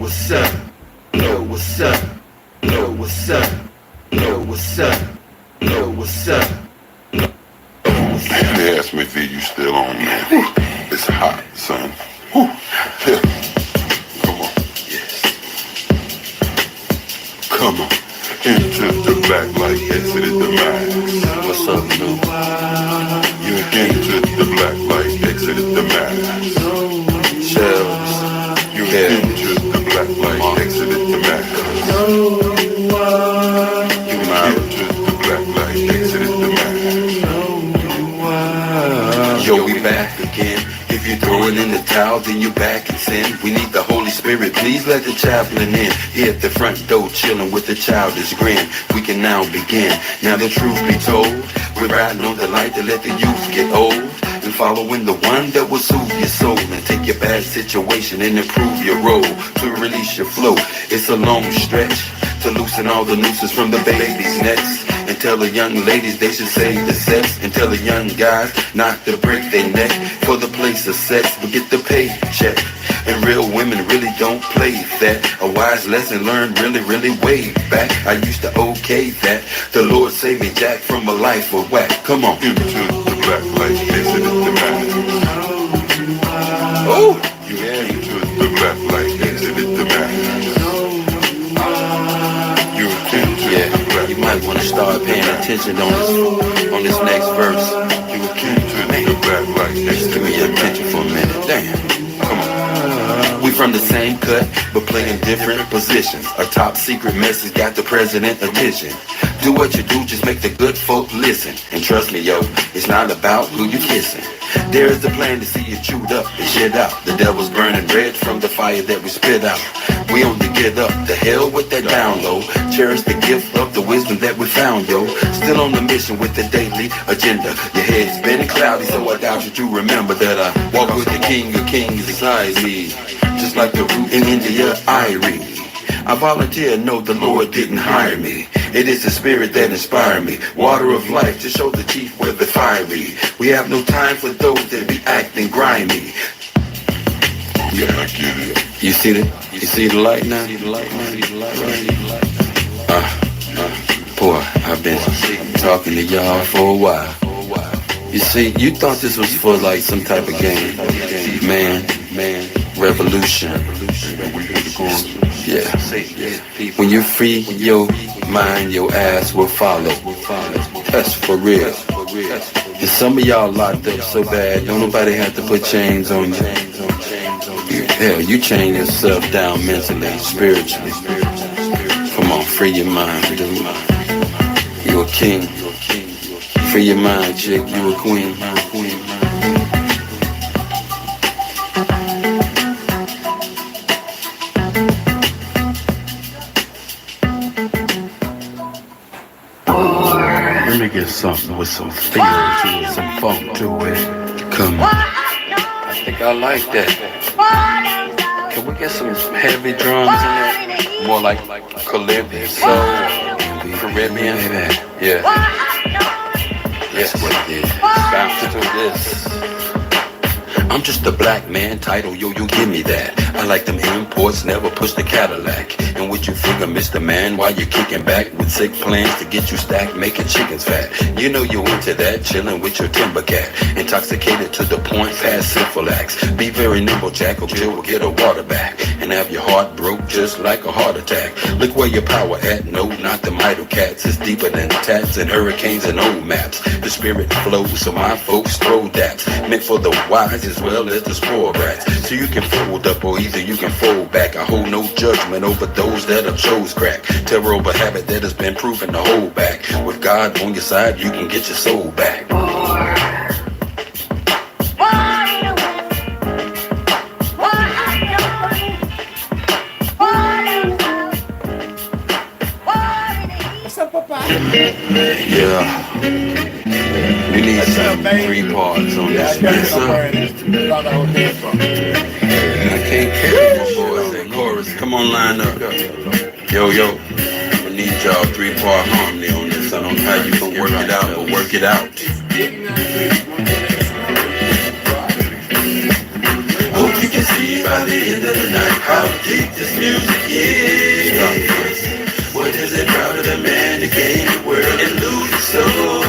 What's up? Yo, what's up? Yo, what's up? Yo, what's up? Yo, what's up? They asked me if you still on, man. It's hot, son. Come on. Yes. Come on. Into the black light, exited the mask. What's up, Lou? You entered the black light, exited the mask. Shells. You entered the black light, exited the mask. You entered the black light, exited the mask. Yo, we back again. If you throw it in the towel, then you back in sin. We need the Holy Spirit, please let the chaplain in. Here at the front door, chilling with a childish grin. We can now begin. Now the truth be told, we're riding on the light to let the youth get old. And following the one that will soothe your soul and take your bad situation and improve your role to release your flow. It's a long stretch to loosen all the nooses from the baby's necks. And tell the young ladies they should save the sex. And tell the young guys not to break their neck for the place of sex, but get the paycheck. And real women really don't play that. A wise lesson learned really way back. I used to okay that. The Lord saved me, Jack, from a life of whack. Come on. Into the black light, exited the mask. Oh! You entered the black light, exited the mask. You entered the black You might want to start paying attention on this next verse. You entered the black light, Just give me your attention for a minute. Damn. Come on. We from the same cut, but playing different positions. A top secret message got the president attention. Do what you do, just make the good folk listen. And trust me, yo, it's not about who you kissing. There is a plan to see you chewed up and shit out. The devil's burning red from the fire that we spit out. We on to get up, the hell with that down low. Cherish the gift of the wisdom that we found, yo. Still on the mission with the daily agenda. Your head's spinning cloudy, so I doubt you to remember that I walk with the king of kings beside me. Just like the root in India, Irie. I volunteer, know the Lord didn't hire me. It is the spirit that inspired me. Water of life to show the chief where the fiery. We have no time for those that be acting grimy. Yeah, I get it. You see the light now? Boy, I've been talking to y'all for a while. You see, you thought this was for like some type of game. Man, revolution. Yeah. When you're free, your mind, your ass will follow. That's for real. And some of y'all locked up so bad, don't nobody have to put chains on you. Hell, you chain yourself down mentally, spiritually. Come on, free your mind, dude. You a king. Free your mind, chick. You a queen. Let me get something with some feel to it, some funk to it. Come on. I think I like that. Can we get some heavy drums in there? More like Caribbean soul, Caribbean. Yeah. Yes, what it is. Bounce to this. I'm just a black man title, yo, you give me that. I like them imports, never push the Cadillac. And what you figure, Mr. Man, while you're kicking back with sick plans to get you stacked, making chickens fat. You know you into that, chilling with your timber cat. Intoxicated to the point, past sinful acts. Be very nimble, Jack, or chill will get a water back. And have your heart broke just like a heart attack. Look where your power at, no, not the Midal cats. It's deeper than tats and hurricanes and old maps. The spirit flows, so my folks throw daps. Meant for the wise as well as the spoiled rats. So you can fold up or either you can fold back. I hold no judgment over those that have chose crack. Terror over habit that has been proven to hold back. With God on your side, you can get your soul back. Yeah. We need some 3 parts on this. Yes, sir. I can't carry my boys in chorus. Come on, line up. Yo, I need y'all 3-part harmony on this. I don't know how you can work it out, but work it out. Hope you can see by the end of the night how deep this music is. What is it proud of the man that gain the world and lose his soul?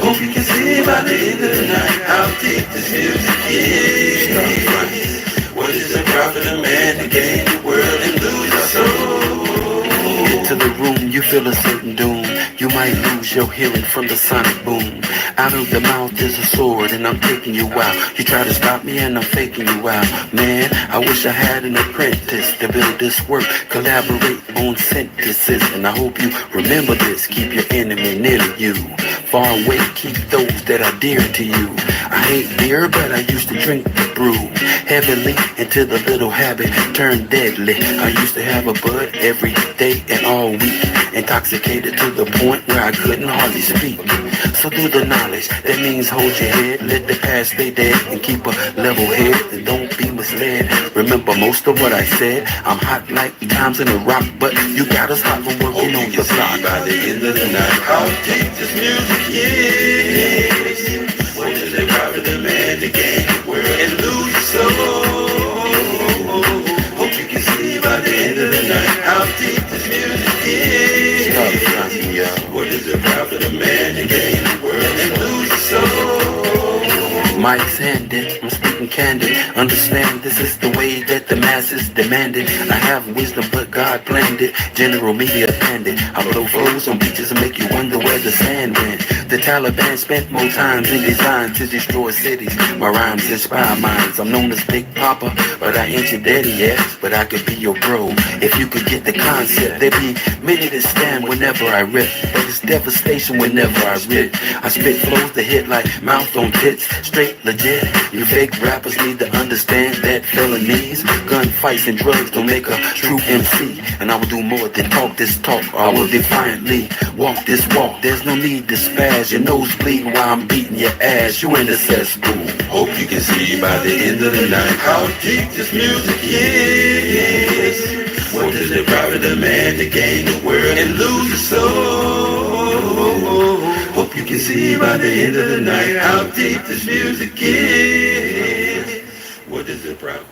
Hope you can see by the end of the night how deep this music is. What is it proud of the man that gain the world and lose his soul? Into the room, you feel a certain doom. You might lose your hearing from the sonic boom. Out of the mouth is a sword and I'm taking you out. You try to stop me and I'm faking you out. Man, I wish I had an apprentice to build this work. Collaborate on synthesis. And I hope you remember this. Keep your enemy near to you. Far away, keep those that are dear to you. I hate beer, but I used to drink the brew heavily until the little habit turned deadly. I used to have a bud every day and all week, intoxicated to the point where I couldn't hardly speak. So do the knowledge, that means hold your head, let the past stay dead and keep a level head and don't be misled. Remember most of what I said, I'm hot like times in a rock, but you got us hot from working on the block. By the end of the night, how deep this music is. What is it about the man that gain the world and lose his soul? Hope you can see by the end of the night how deep this music is. What is it about the man that gain the world and lose his soul? Mike's handed, I'm speaking candid. Understand this is the way that the masses demand it. I have wisdom, but God planned it. General media banned it. I blow flows on beaches and make you wonder where the sand went. The Taliban spent more times in design to destroy cities. My rhymes inspire minds. I'm known as Big Papa, but I ain't your daddy yet. But I could be your bro if you could get the concept. There be many that stand whenever I rip, but it's devastation whenever I rip. I spit flows that hit like mouth on tits, straight legit. You fake rappers need to understand that felonies, gunfights and drugs don't make a true MC. And I will do more than talk this talk. I will defiantly walk this walk. There's no need to spaz. Your nose bleeding while I'm beating your ass. You in the cesspool. Hope you can see by the end of the night how deep this music is. What is it proud of the man to gain the world and lose his soul? Hope you can see by the end of the night how deep this music is. What is it proud?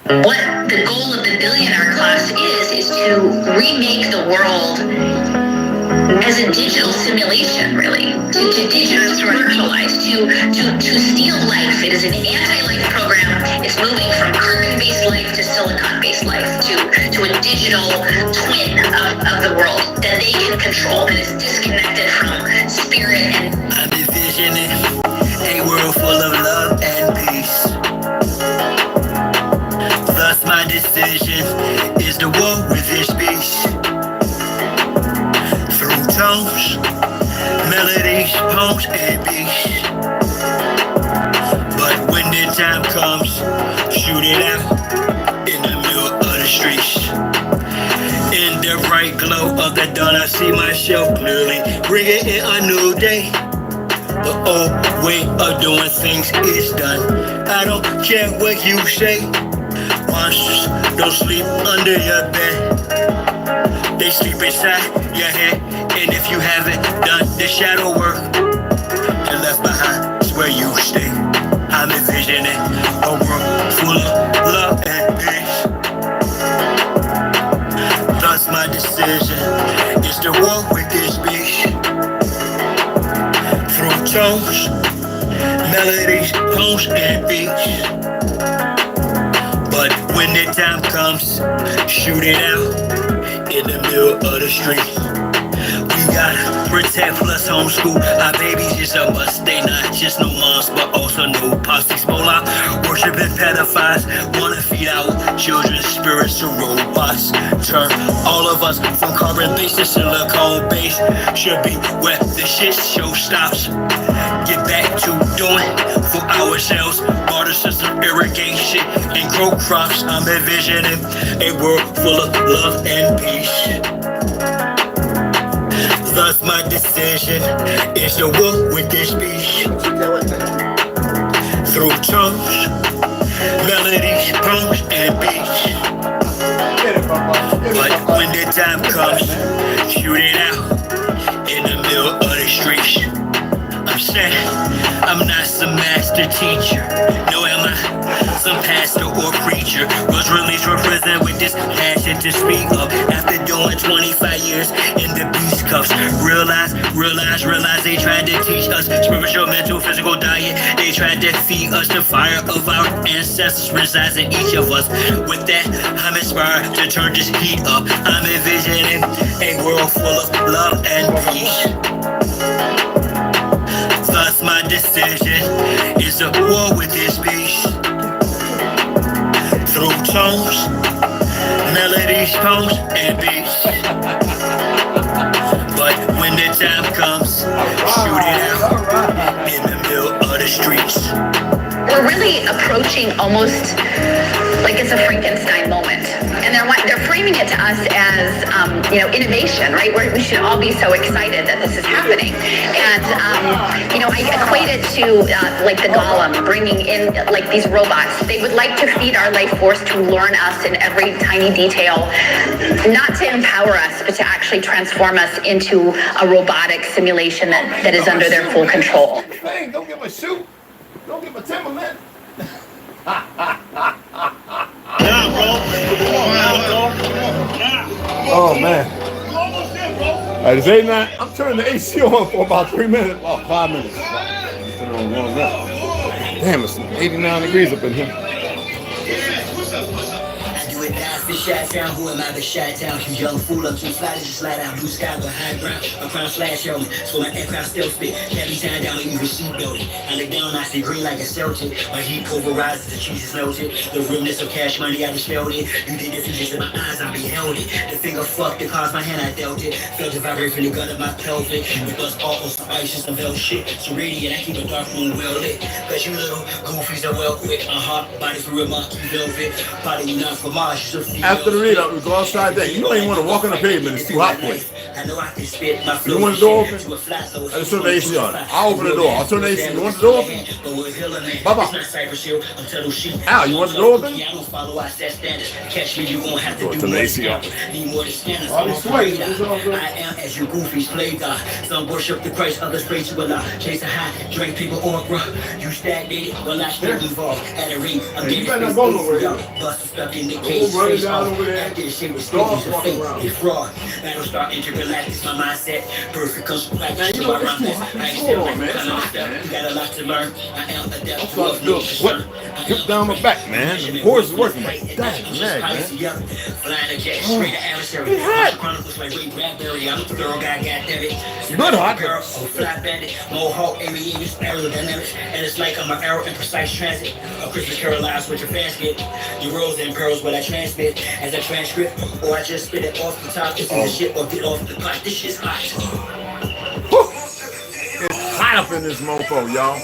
What the goal of the billionaire class is to remake the world as a digital simulation, really, to digital virtualize, to steal life. It is an anti-life program. It's moving from carbon-based life to silicon-based life, to a digital twin of the world that they can control, that is disconnected from spirit. And I'm envisioning a world full of love and peace. Thus my decision is to walk with this beast. Through tones, melodies, poems, and beats. But when the time comes, shoot it out in the middle of the streets. In the bright glow of the dawn, I see myself clearly, bringing in a new day. The old way of doing things is done. I don't care what you say. Monsters don't sleep under your bed. They sleep inside your head. And if you haven't done the shadow work, and left behind is where you stay. I'm envisioning a world full of love and peace. Thus my decision is to walk with this beast. Through tones, melodies, poems, and beats. But when the time comes, shoot it out in the middle of the street. We gotta protect plus homeschool. Our babies is a must. They not just no moms, but also no pops. These Moloch worshiping pedophiles wanna feed our children's spirits to robots. Turn all of us from carbon-based to silicone-based. Should be where the shit show stops. Get back to doing for ourselves. Barter system, irrigation, and grow crops. I'm envisioning a world full of love and peace. Thus my decision is to walk with this beast. Through tones, melodies, poems, and beats. But when the time comes, shoot it out in the middle of the streets. I'm understand, I'm not some master teacher. No, am I some pastor or preacher? Was released from prison with this passion to speak up. After doing 25 years in the beast cuffs, realize they tried to teach us spiritual, mental, physical diet. They tried to feed us the fire of our ancestors resides in each of us. With that, I'm inspired to turn this heat up. I'm envisioning a world full of love and peace. Thus my decision is a war with this beast. Through tones, melodies, poems, and beats. But when the time comes, shoot it out in the middle of the streets. We're really approaching almost like it's a Frankenstein moment. And they're framing it to us as, innovation, right? Where we should all be so excited that this is happening. And, I equate it to like the Golem, bringing in like these robots. They would like to feed our life force to learn us in every tiny detail, not to empower us, but to actually transform us into a robotic simulation that is under their full control. Don't give a shoot. Don't give a Timberland. Oh man. Alright, it's 8-9. I'm turning the AC on for about 3 minutes. Oh, 5 minutes. Damn, it's 89 degrees up in here. Shot-town, who am I but Shot-town? You young fool up, too fly to just slide out. Blue sky with high ground, a crown slash on me. So my aircraft still spit, heavy time down and even seat building. I look down, I see green like a Celtic. My heat pulverizes, the cheese is melted. The realness of cash money, I just felt it. You did the features in my eyes, I beheld it. The finger fucked, the cards, my hand, I dealt it. Felt the vibration from the gut of my pelvic. It was awful, some ice and some hell shit. So radiant, I keep a dark room well lit. Cause you little goofies are well quick. Body for real, monkey velvet. Body not for Mars, after the read up, we go outside there. You don't even want to walk on the pavement, it's too hot for you. You want the door open? I just turn the AC on. I'll open the door. I'll turn the AC. You want the door open? Baba. Al, you want the door open? Go turn the AC on. All these sweats. I am as your goofies play God. Some worship the Christ, others pray to Allah. Chase a high, drink people aura. You stagnated, well I still evolve. At a ring, I'm getting space. Bust stuck in the case. After the shit was stinky, the fake, it's fraud. Battle start intergalactic, my mindset. Perfect comes from practice, so I run this. I ain't still like I know stuff. You got a lot to learn. I am adept to love no concern. Drip down my back, man. The horse is working. Damn, man. Flying a jet, straight to adversary. Chronicles like Ray Bradbury. I'm the girl guy, goddamn it. Good hot. Girl, fly bandit. Mohawk, aviators, aerodynamics. And it's like I'm an arrow in precise transit. A Christmas carol lies with your basket. Your rose and pearls what I transmit. As a transcript, or I just spit it off the top. It's in the shit or get off the pot. This shit's hot. It's hot up in this mofo, y'all.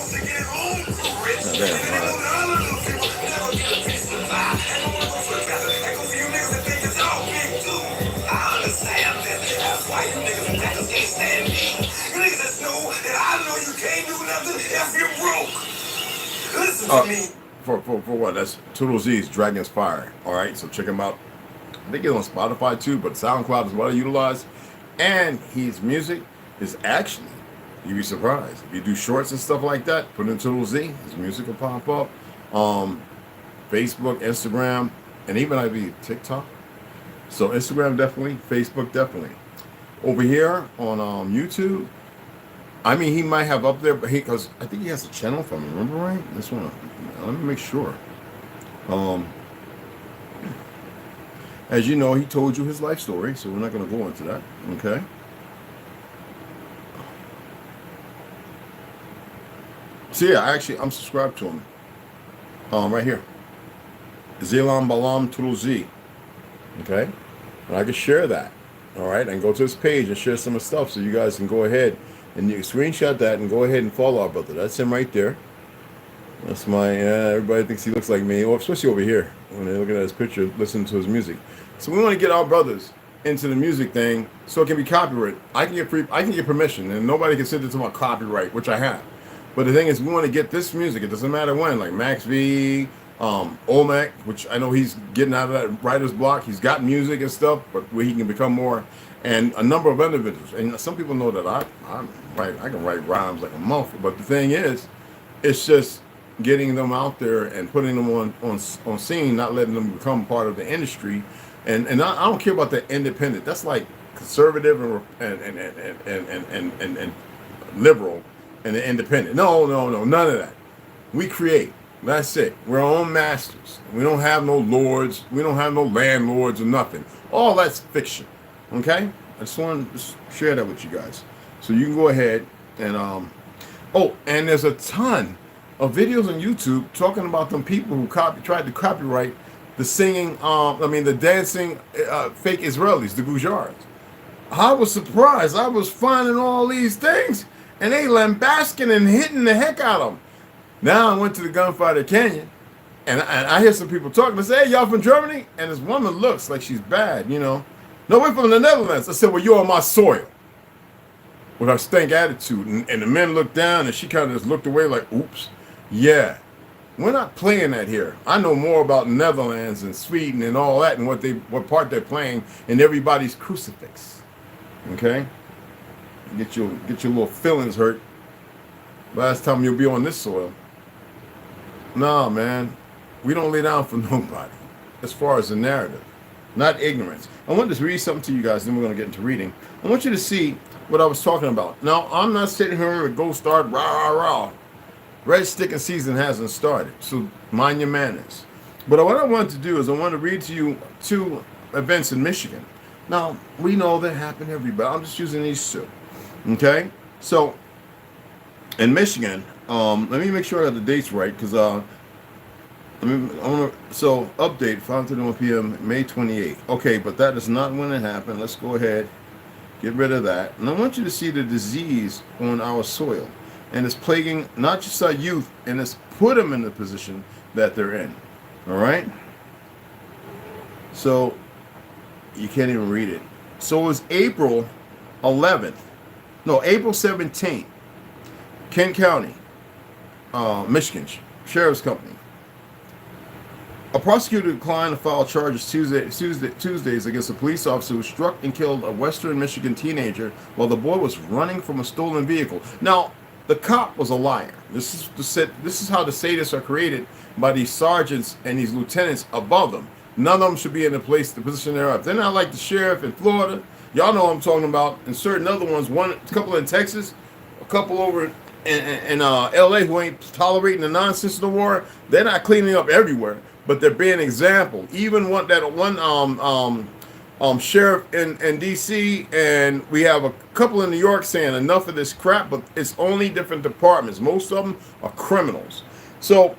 For what? That's ToLU'S Dragon's Fire. Alright, so check him out. I think he's on Spotify too, but SoundCloud is what I utilize. And his music is actually, you'd be surprised. If you do shorts and stuff like that, put in ToLU'S, his music will pop up. Facebook, Instagram, and even maybe TikTok. So Instagram definitely, Facebook definitely. Over here on YouTube, I mean, he might have up there, but because I think he has a channel from me. Remember right? This one. Let me make sure. As you know, he told you his life story, so we're not going to go into that. Okay. So yeah, I'm subscribed to him. Right here. Zilam Balam ToLU'S. Okay. And I can share that. All right. And go to his page and share some of the stuff so you guys can go ahead and you can screenshot that and go ahead and follow our brother. That's him right there. That's my, everybody thinks he looks like me, or especially over here when they're looking at his picture, listening to his music. So we want to get our brothers into the music thing so it can be copyrighted. I can get permission, and nobody can sit there to my copyright, which I have. But the thing is, we want to get this music. It doesn't matter when, like Max V, Olmec, which I know he's getting out of that writer's block. He's got music and stuff, but where he can become more and a number of individuals. And some people know that I can write rhymes like a month. But the thing is, it's just getting them out there and putting them on scene, not letting them become part of the industry. And I don't care about the independent. That's like conservative and liberal and the independent. No, none of that. We create. That's it. We're our own masters. We don't have no lords. We don't have no landlords or nothing. All that's fiction. Okay? I just want to share that with you guys. So you can go ahead and oh, and there's a ton of videos on YouTube talking about them people who tried to copyright the singing, the dancing fake Israelis, the Gujarats. I was surprised. I was finding all these things, and they lambasting and hitting the heck out of them. Now I went to the Gunfighter Canyon, and I hear some people talking. They say, hey, y'all from Germany? And this woman looks like she's bad, you know. No, we're from the Netherlands. I said, well, you're on my soil. With her stank attitude. And the men looked down, and she kind of just looked away like, oops. Yeah, we're not playing that here. I know more about Netherlands and Sweden and all that and what part they're playing in everybody's crucifix. Okay? Get your little feelings hurt. Last time you'll be on this soil. Nah, man. We don't lay down for nobody. As far as the narrative. Not ignorance. I want to read something to you guys, then we're going to get into reading. I want you to see what I was talking about. Now, I'm not sitting here to go start rah. Red sticking season hasn't started, so mind your manners. But what I want to do is I want to read to you 2 events in Michigan. Now, we know that happen everywhere. I'm just using these 2. Okay? So, in Michigan, let me make sure I got the dates right, because so update 5:31 p.m. May 28th. Okay, but that is not when it happened. Let's go ahead, get rid of that, and I want you to see the disease on our soil, and it's plaguing not just our youth, and it's put them in the position that they're in. All right. So you can't even read it. So it was April 17th. Kent County, Michigan Sheriff's Company. A prosecutor declined to file charges Tuesdays against a police officer who struck and killed a Western Michigan teenager while the boy was running from a stolen vehicle. Now, the cop was a liar. This is how the sadists are created by these sergeants and these lieutenants above them. None of them should be in the position they're up. They're not like the sheriff in Florida. Y'all know what I'm talking about. And certain other ones, a couple in Texas, a couple over in LA who ain't tolerating the nonsense of the war. They're not cleaning up everywhere, but they're being an example. Even one sheriff in DC, and we have a couple in New York saying enough of this crap, but it's only different departments. Most of them are criminals. So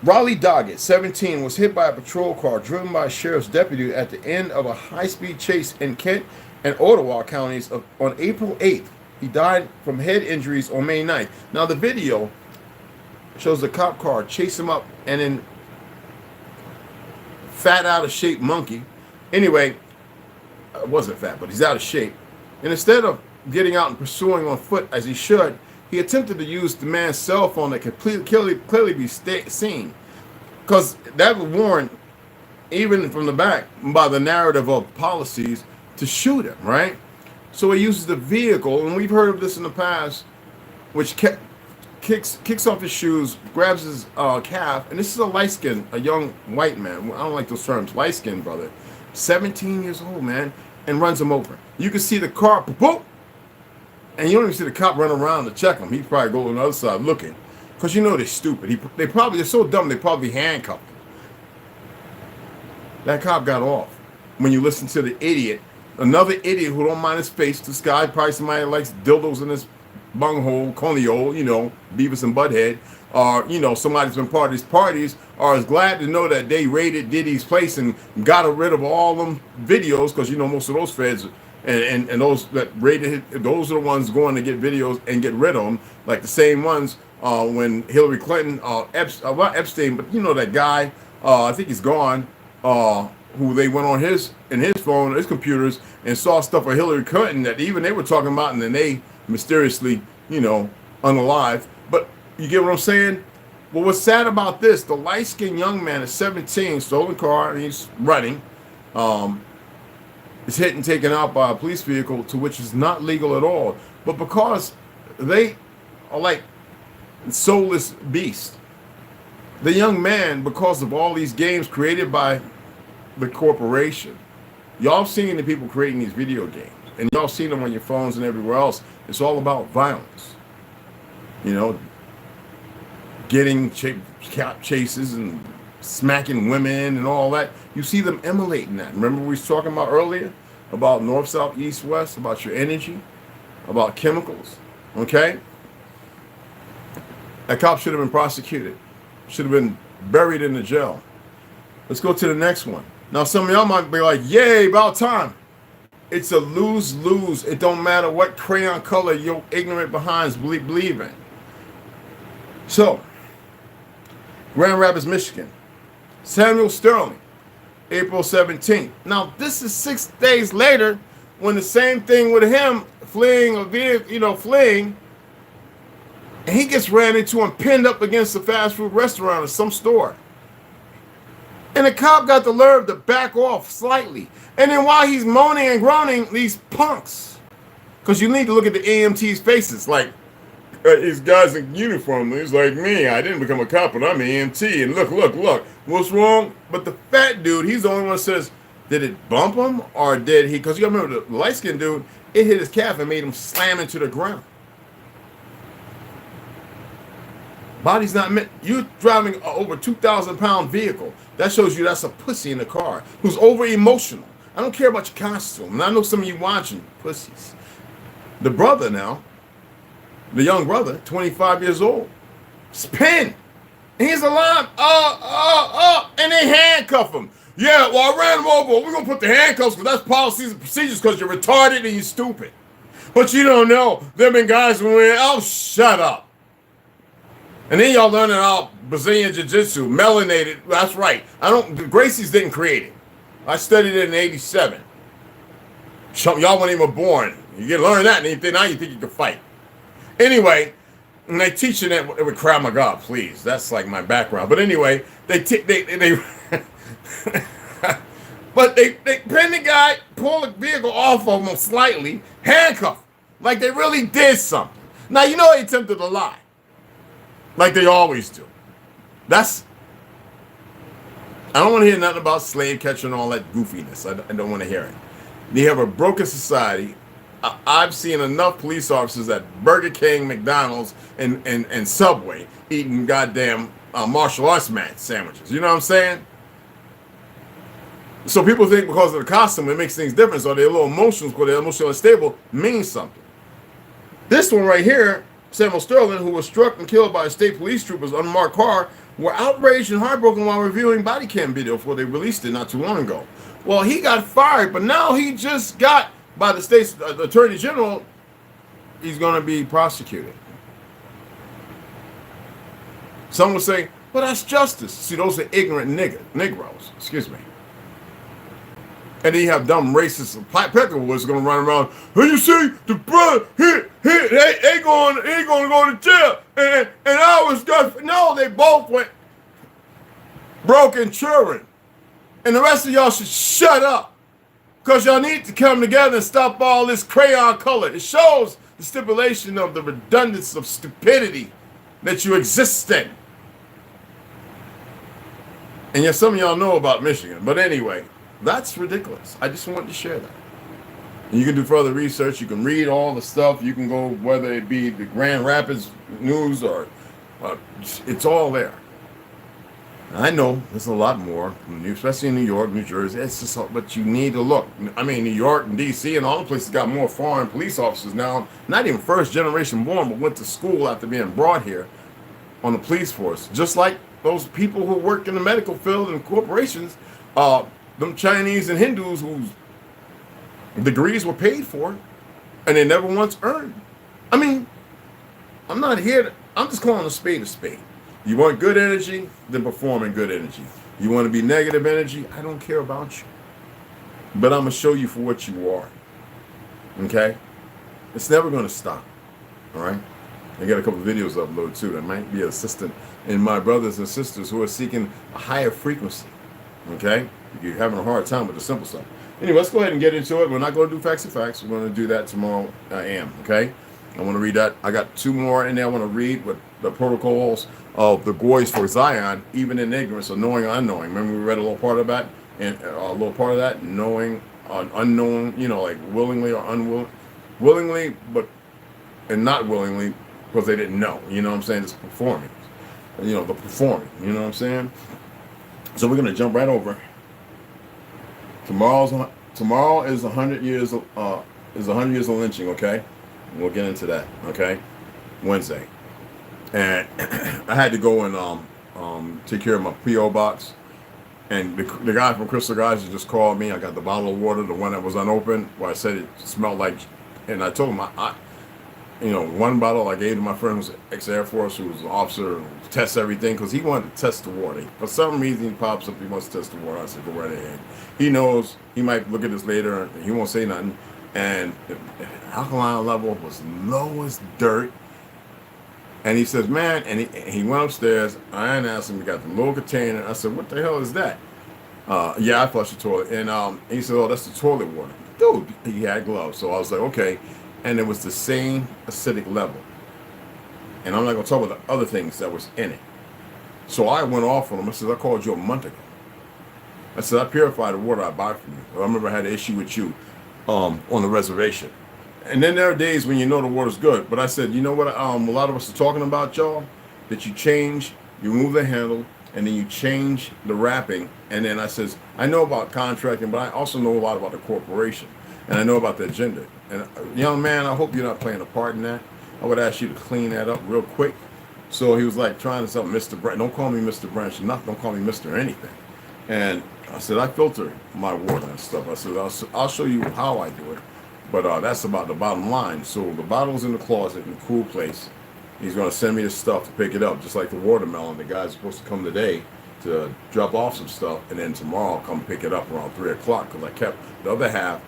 Raleigh Doggett, 17, was hit by a patrol car driven by a sheriff's deputy at the end of a high-speed chase in Kent and Ottawa counties on April 8th. He died from head injuries on May 9th. Now, the video shows the cop car chase him up, and then fat, out-of-shape monkey. Anyway, wasn't fat, but he's out of shape. And instead of getting out and pursuing on foot as he should, he attempted to use the man's cell phone that could clearly be seen. Because that would warrant, even from the back, by the narrative of policies, to shoot him, right? So he uses the vehicle, and we've heard of this in the past, which kicks off his shoes, grabs his calf, and this is a young white man. I don't like those terms. Light-skinned brother. 17 years old, man, and runs him over. You can see the car, boop, and you don't even see the cop run around to check him. He'd probably go on the other side looking, because you know they're stupid. They're so dumb they probably handcuffed him. That cop got off. When you listen to the idiot, another idiot who don't mind his face, this guy probably somebody that likes dildos in his bunghole, coneyhole, you know, Beavis and Butthead, or, you know, somebody's been part of these parties, or is glad to know that they raided Diddy's place and got rid of all them videos, because, you know, most of those feds and those that raided, those are the ones going to get videos and get rid of them, like the same ones when Hillary Clinton, not Epstein, but you know that guy, I think he's gone, who they went on his phone, his computers, and saw stuff of Hillary Clinton that even they were talking about, and then they mysteriously, you know, unalive. But you get what I'm saying? Well, what's sad about this, the light-skinned young man is 17, stolen car, and he's running. is hit and taken out by a police vehicle, to which is not legal at all. But because they are like soulless beasts, the young man, because of all these games created by the corporation, y'all seen the people creating these video games, and y'all seen them on your phones and everywhere else. It's all about violence, you know, getting chases and smacking women and all that. You see them emulating that. Remember we was talking about earlier about north, south, east, west, about your energy, about chemicals, okay? That cop should have been prosecuted, should have been buried in the jail. Let's go to the next one. Now, some of y'all might be like, yay, about time. It's a lose-lose. It don't matter what crayon color your ignorant behinds believe in. So, Grand Rapids, Michigan. Samuel Sterling, April 17th. Now, this is 6 days later when the same thing with him fleeing, and he gets ran into and pinned up against a fast food restaurant or some store. And the cop got the nerve to back off slightly. And then while he's moaning and groaning, these punks, because you need to look at the EMT's faces, like, these guys in uniform, he's like me, I didn't become a cop, but I'm an EMT, and look, what's wrong? But the fat dude, he's the only one that says, did it bump him, or did he, because you gotta remember, the light-skinned dude, it hit his calf and made him slam into the ground. Body's not meant, you're driving an over 2,000-pound vehicle. That shows you that's a pussy in the car who's over-emotional. I don't care about your costume. And I know some of you watching, pussies. The brother now, the young brother, 25 years old, is pinned. And he's alive. And they handcuff him. Yeah, well, I ran him over. We're going to put the handcuffs because that's policies and procedures because you're retarded and you're stupid. But you don't know. There have been guys who went, oh, shut up. And then y'all learning all Brazilian Jiu-Jitsu, melanated. That's right. Gracie's didn't create it. I studied it in '87. Y'all weren't even born. You can learn that, and now you think you can fight. Anyway, and they teaching it with Krav Maga, please. That's like my background. But anyway, they but they pin the guy, pull the vehicle off of him slightly, handcuff him, like they really did something. Now, you know they attempted to lie. Like they always do. I don't want to hear nothing about slave catcher and all that goofiness. I don't want to hear it. You have a broken society. I've seen enough police officers at Burger King, McDonald's, and Subway eating goddamn martial arts mat sandwiches. You know what I'm saying? So people think because of the costume it makes things different. So they're a little emotional because they're emotionally unstable means something. This one right here, Samuel Sterling, who was struck and killed by state police troopers on an unmarked car, were outraged and heartbroken while reviewing body cam video before they released it not too long ago. Well, he got fired, but now he just got, by the state's attorney general, he's going to be prosecuted. Some will say, well, that's justice. See, those are ignorant Negroes. Excuse me. And then you have dumb racist Peckerwoods going to run around. Hey, you see, the brother, they going to go to jail. And I was just, no, they both went broken children. And the rest of y'all should shut up. Because y'all need to come together and stop all this crayon color. It shows the stipulation of the redundance of stupidity that you exist in. And yes, some of y'all know about Michigan. But anyway, that's ridiculous. I just wanted to share that. And you can do further research. You can read all the stuff. You can go, whether it be the Grand Rapids News or it's all there. I know there's a lot more, especially in New York, New Jersey. It's just, but you need to look. I mean, New York and D.C. and all the places got more foreign police officers now. Not even first generation born, but went to school after being brought here on the police force. Just like those people who work in the medical field and corporations, them Chinese and Hindus whose degrees were paid for and they never once earned. I mean, I'm not here I'm just calling a spade a spade. You want good energy, then perform in good energy. You want to be negative energy, I don't care about you. But I'm going to show you for what you are. Okay? It's never going to stop. All right? I got a couple of videos uploaded too that might be assistant in my brothers and sisters who are seeking a higher frequency. Okay? You're having a hard time with the simple stuff. Anyway, let's go ahead and get into it. We're not going to do facts and facts. We're going to do that tomorrow AM, okay? I want to read that. I got 2 more in there I want to read with the protocols of the goys for Zion, even in ignorance, or knowing or unknowing. Remember we read a little part of that? And a little part of that, knowing, unknown, you know, like willingly or unwilling. Willingly, but, and not willingly, because they didn't know. You know what I'm saying? It's performing. You know, the performing. You know what I'm saying? So we're going to jump right over. Tomorrow is 100 years of 100 years of lynching, okay? We'll get into that, okay? Wednesday. And I had to go and take care of my P.O. box. And the guy from Crystal Guys just called me. I got the bottle of water, the one that was unopened, where I said it smelled like, and I told him, one bottle I gave to my friend who's ex-Air Force, who was an officer, who tests everything, because he wanted to test the water. For some reason, he pops up, he wants to test the water. I said, go right ahead. He knows, he might look at this later, and he won't say nothing. And the alkaline level was low as dirt. And he says, man, and he went upstairs. I asked him, he got the little container. I said, what the hell is that? Yeah, I flushed the toilet. And he said, oh, that's the toilet water. Dude, he had gloves. So I was like, okay. And it was the same acidic level. And I'm not going to talk about the other things that was in it. So I went off on him. I said, I called you a month ago. I said, I purify the water I buy from you. I remember I had an issue with you on the reservation. And then there are days when you know the water's good. But I said, you know what a lot of us are talking about, y'all? That you change, you remove the handle, and then you change the wrapping. And then I says, I know about contracting, but I also know a lot about the corporation. And I know about the agenda. And young man, I hope you're not playing a part in that. I would ask you to clean that up real quick. So he was like trying to say, Mr. Branch, don't call me Mr. Branch, don't call me Mr. anything. And I said, I filter my water and stuff. I said, I'll show you how I do it. But that's about the bottom line. So the bottle's in the closet in a cool place. He's going to send me the stuff to pick it up, just like the watermelon. The guy's supposed to come today to drop off some stuff, and then tomorrow I'll come pick it up around 3 o'clock, because I kept the other half,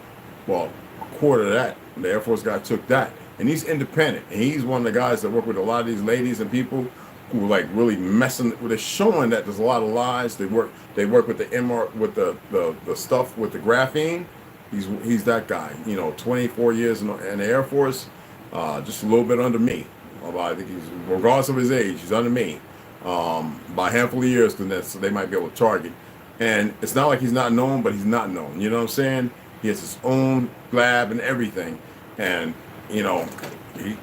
well, a quarter of that. The Air Force guy took that. And he's independent. And he's one of the guys that work with a lot of these ladies and people who are like really messing. They're showing that there's a lot of lies. They work with the MR, with the stuff with the graphene. He's that guy. 24 years in the Air Force, just a little bit under me. I think he's, regardless of his age, he's under me by a handful of years, so they might be able to target. And it's not like he's not known, but he's not known. You know what I'm saying? He has his own lab and everything. And, he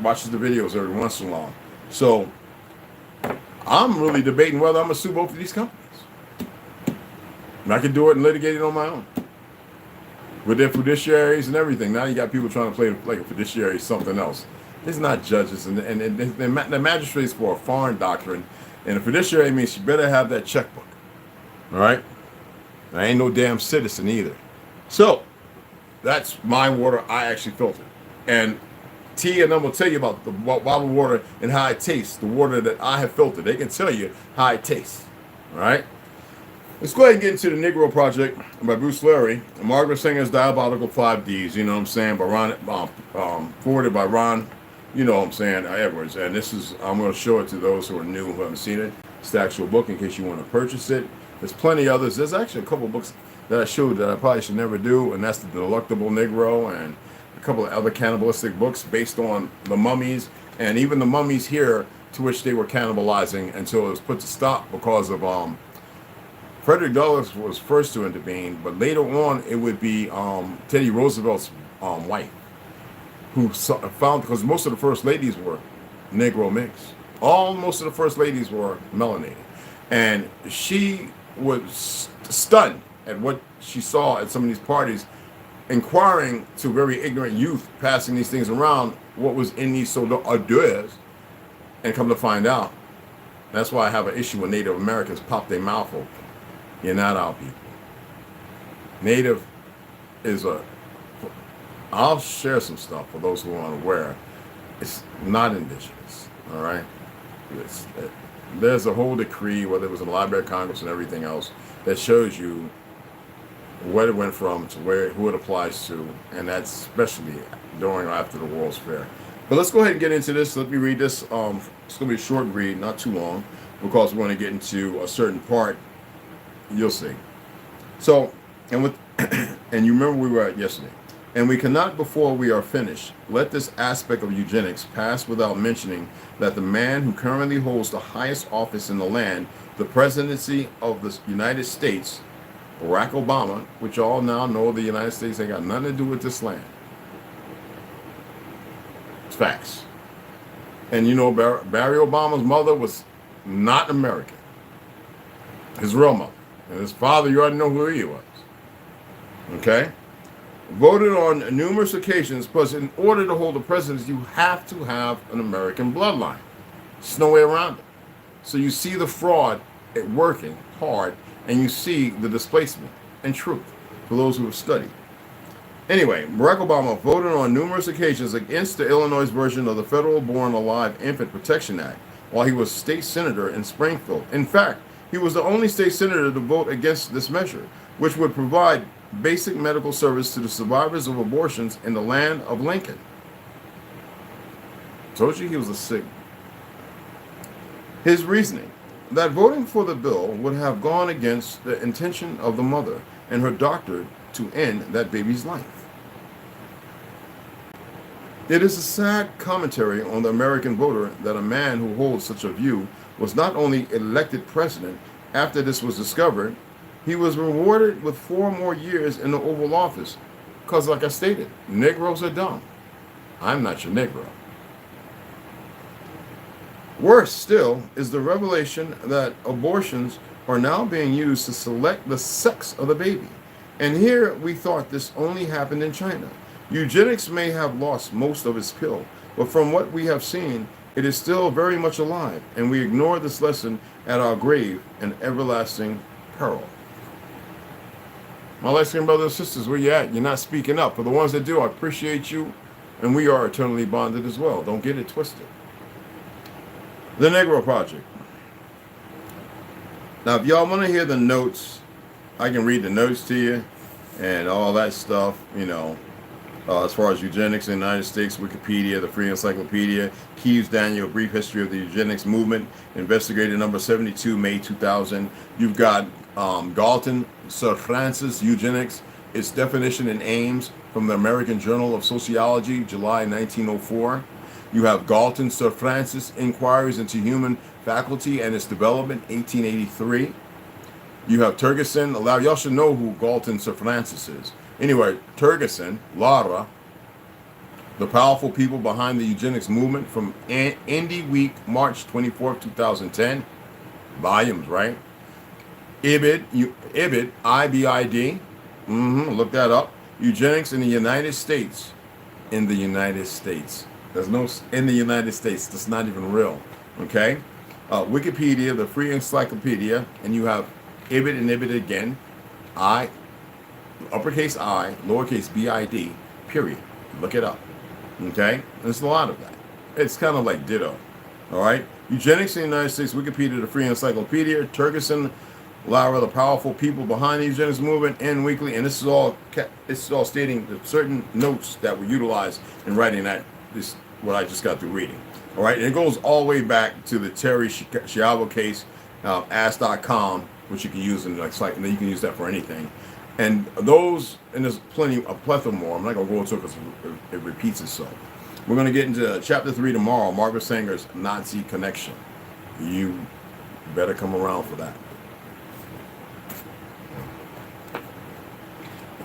watches the videos every once in a while. So I'm really debating whether I'm going to sue both of these companies. And I can do it and litigate it on my own. With their fiduciaries and everything. Now you got people trying to play like a fiduciary something else. It's not judges. And the magistrates for a foreign doctrine. And a fiduciary means you better have that checkbook. All right? I ain't no damn citizen either. So that's my water I actually filtered. And T and them will tell you about the bottled water and how it tastes. The water that I have filtered. They can tell you how it tastes. All right? Let's go ahead and get into the Negro Project by Bruce Larry. Margaret Sanger's Diabolical 5Ds, you know what I'm saying, by Ron, forwarded by Ron, you know what I'm saying, Edwards. And this is, I'm going to show it to those who are new, who haven't seen it. It's the actual book in case you want to purchase it. There's plenty others. There's actually a couple of books that I showed that I probably should never do, and that's The Delectable Negro and a couple of other cannibalistic books based on the mummies, and even the mummies here to which they were cannibalizing until it was put to stop because of Frederick Douglass was first to intervene, but later on it would be Teddy Roosevelt's wife, who found, because most of the first ladies were Negro mixed. Most of the first ladies were melanated. And she was stunned at what she saw at some of these parties, inquiring to very ignorant youth passing these things around, what was in these hors d'oeuvres, and come to find out. That's why I have an issue when Native Americans pop their mouth open. You're not our people. Native is I'll share some stuff for those who are unaware. It's not indigenous, all right? There's a whole decree, whether it was in the Library of Congress and everything else, that shows you what it went from to who it applies to, and that's especially during or after the World's Fair. But let's go ahead and get into this. Let me read this. It's going to be a short read, not too long, because we're going to get into a certain part. You'll see. So, and with And you remember we were at yesterday. And we cannot, before we are finished, let this aspect of eugenics pass without mentioning that the man who currently holds the highest office in the land, the presidency of the United States, Barack Obama, which all now know the United States ain't got nothing to do with this land. It's facts. And you know, Barry Obama's mother was not American. His real mother. And his father, you already know who he was. Okay? Voted on numerous occasions, plus in order to hold the presidency, you have to have an American bloodline. There's no way around it. So you see the fraud at working hard, and you see the displacement and truth for those who have studied. Anyway, Barack Obama voted on numerous occasions against the Illinois version of the Federal Born Alive Infant Protection Act while he was state senator in Springfield. In fact, he was the only state senator to vote against this measure, which would provide basic medical service to the survivors of abortions in the land of Lincoln. Told you he was a sick. His reasoning, that voting for the bill would have gone against the intention of the mother and her doctor to end that baby's life. It is a sad commentary on the American voter that a man who holds such a view was not only elected president after this was discovered, he was rewarded with 4 more years in the Oval Office. Because, like I stated, Negroes are dumb. I'm not your Negro. Worse still is the revelation that abortions are now being used to select the sex of the baby. And here we thought this only happened in China. Eugenics may have lost most of its appeal, but from what we have seen, it is still very much alive, and we ignore this lesson at our grave and everlasting peril. My light-skinned brothers and sisters, where you at? You're not speaking up. For the ones that do, I appreciate you, and we are eternally bonded as well. Don't get it twisted. The Negro Project. Now, if y'all want to hear the notes, I can read the notes to you and all that stuff, you know, as far as eugenics in the United States, Wikipedia, the Free Encyclopedia, Keyes Daniel, Brief History of the Eugenics Movement, Investigator number 72, May 2000. You've got Galton, Sir Francis, Eugenics, its definition and aims from the American Journal of Sociology, July 1904. You have Galton, Sir Francis, Inquiries into Human Faculty and its Development, 1883. You have Turgeson. Y'all should know who Galton, Sir Francis is. Anyway, Turgeson, Lara, The Powerful People Behind the Eugenics Movement from Indie Week, March 24, 2010. Volumes, right? Ibid, IBID. Look that up. Eugenics in the United States. In the United States. There's no in the United States. That's not even real. Okay? Wikipedia, the Free Encyclopedia, and you have Ibid and Ibid again. Uppercase I, lowercase BID, period. Look it up. Okay? There's a lot of that. It's kind of like ditto. All right? Eugenics in the United States, Wikipedia, the Free Encyclopedia, Turgeson, Lara, the Powerful People Behind the Eugenics Movement, and Weekly, and this is all stating the certain notes that were utilized in writing that. This what I just got through reading. All right, and it goes all the way back to the Terry Schiavo case, ask.com, which you can use in like site, and then you can use that for anything. And those, and there's a plethora more. I'm not gonna go into it because it repeats itself. We're gonna get into chapter 3 tomorrow. Margaret Sanger's Nazi Connection. You better come around for that.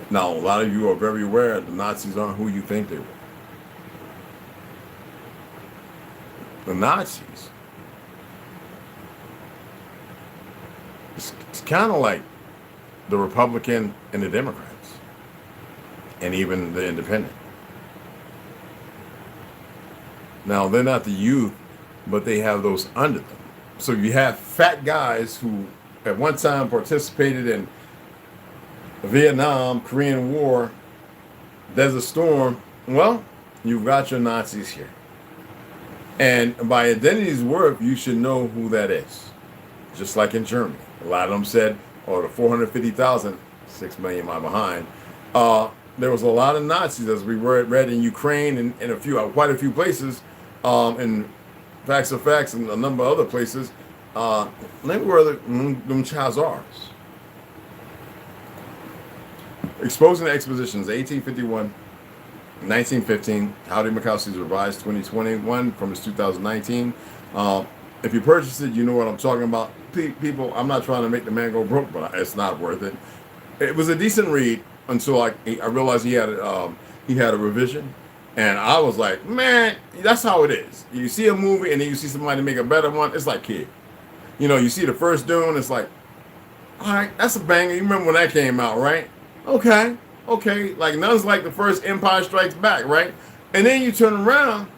Now, a lot of you are very aware the Nazis aren't who you think they were. The Nazis, it's kind of like the Republican and the Democrats, and even the Independent. Now, they're not the youth, but they have those under them. So you have fat guys who at one time participated in the Vietnam, Korean War, Desert Storm. Well, you've got your Nazis here. And by identity's worth, you should know who that is. Just like in Germany. A lot of them said, oh, the 450,000, 6 million am I behind. There was a lot of Nazis, as we read in Ukraine and in quite a few places, in Facts of Facts and a number of other places. They were them Chazars. Exposing the Expositions, 1851, 1915. Howdy Mikowski's revised 2021 from his 2019. If you purchase it, you know what I'm talking about. People, I'm not trying to make the man go broke, but it's not worth it. It was a decent read until I realized he had a revision, and I was like, man, that's how it is. You see a movie and then you see somebody make a better one. It's like Kid. You know, you see the first Dune, it's like, all right, that's a banger. You remember when that came out, right? Okay. Like none's like the first Empire Strikes Back, right? And then you turn around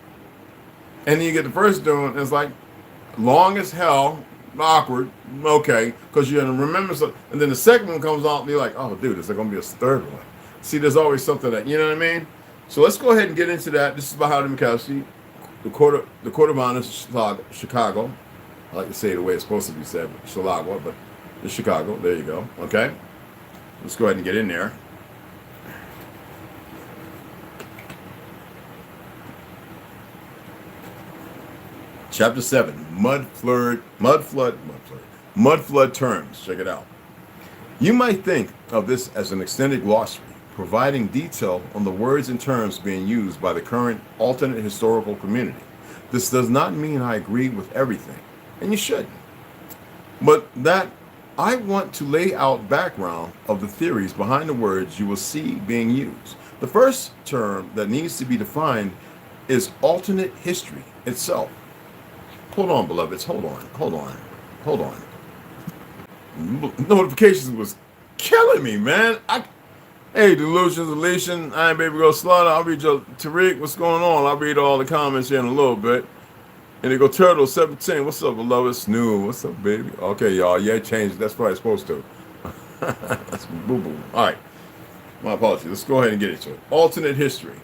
and then you get the first Dune, and it's like long as hell, awkward, okay, because you're gonna remember something. And then the second one comes out and you're like, oh dude, is there gonna be a third one? See, there's always something that, you know what I mean? So let's go ahead and get into that. This is by Howdy Mikowski, the Court of Honor, Chicago. I like to say it the way it's supposed to be said, Chicago, but it's Chicago. There you go. Okay, let's go ahead and get in there. Chapter 7, mud flood terms. Check it out. You might think of this as an extended glossary, providing detail on the words and terms being used by the current alternate historical community. This does not mean I agree with everything, and you shouldn't. But that I want to lay out background of the theories behind the words you will see being used. The first term that needs to be defined is alternate history itself. Hold on, beloveds. Hold on. Notifications was killing me, man. Hey, Delusions, Elation, I ain't Baby Girl Slaughter. I'll read your Tariq. What's going on? I'll read all the comments here in a little bit. And they go Turtle 17. What's up, beloved? Snoo. What's up, baby? Okay, y'all. Yeah, changed. That's probably supposed to. That's boo-boo. All right. My apologies. Let's go ahead and get into it. Alternate history.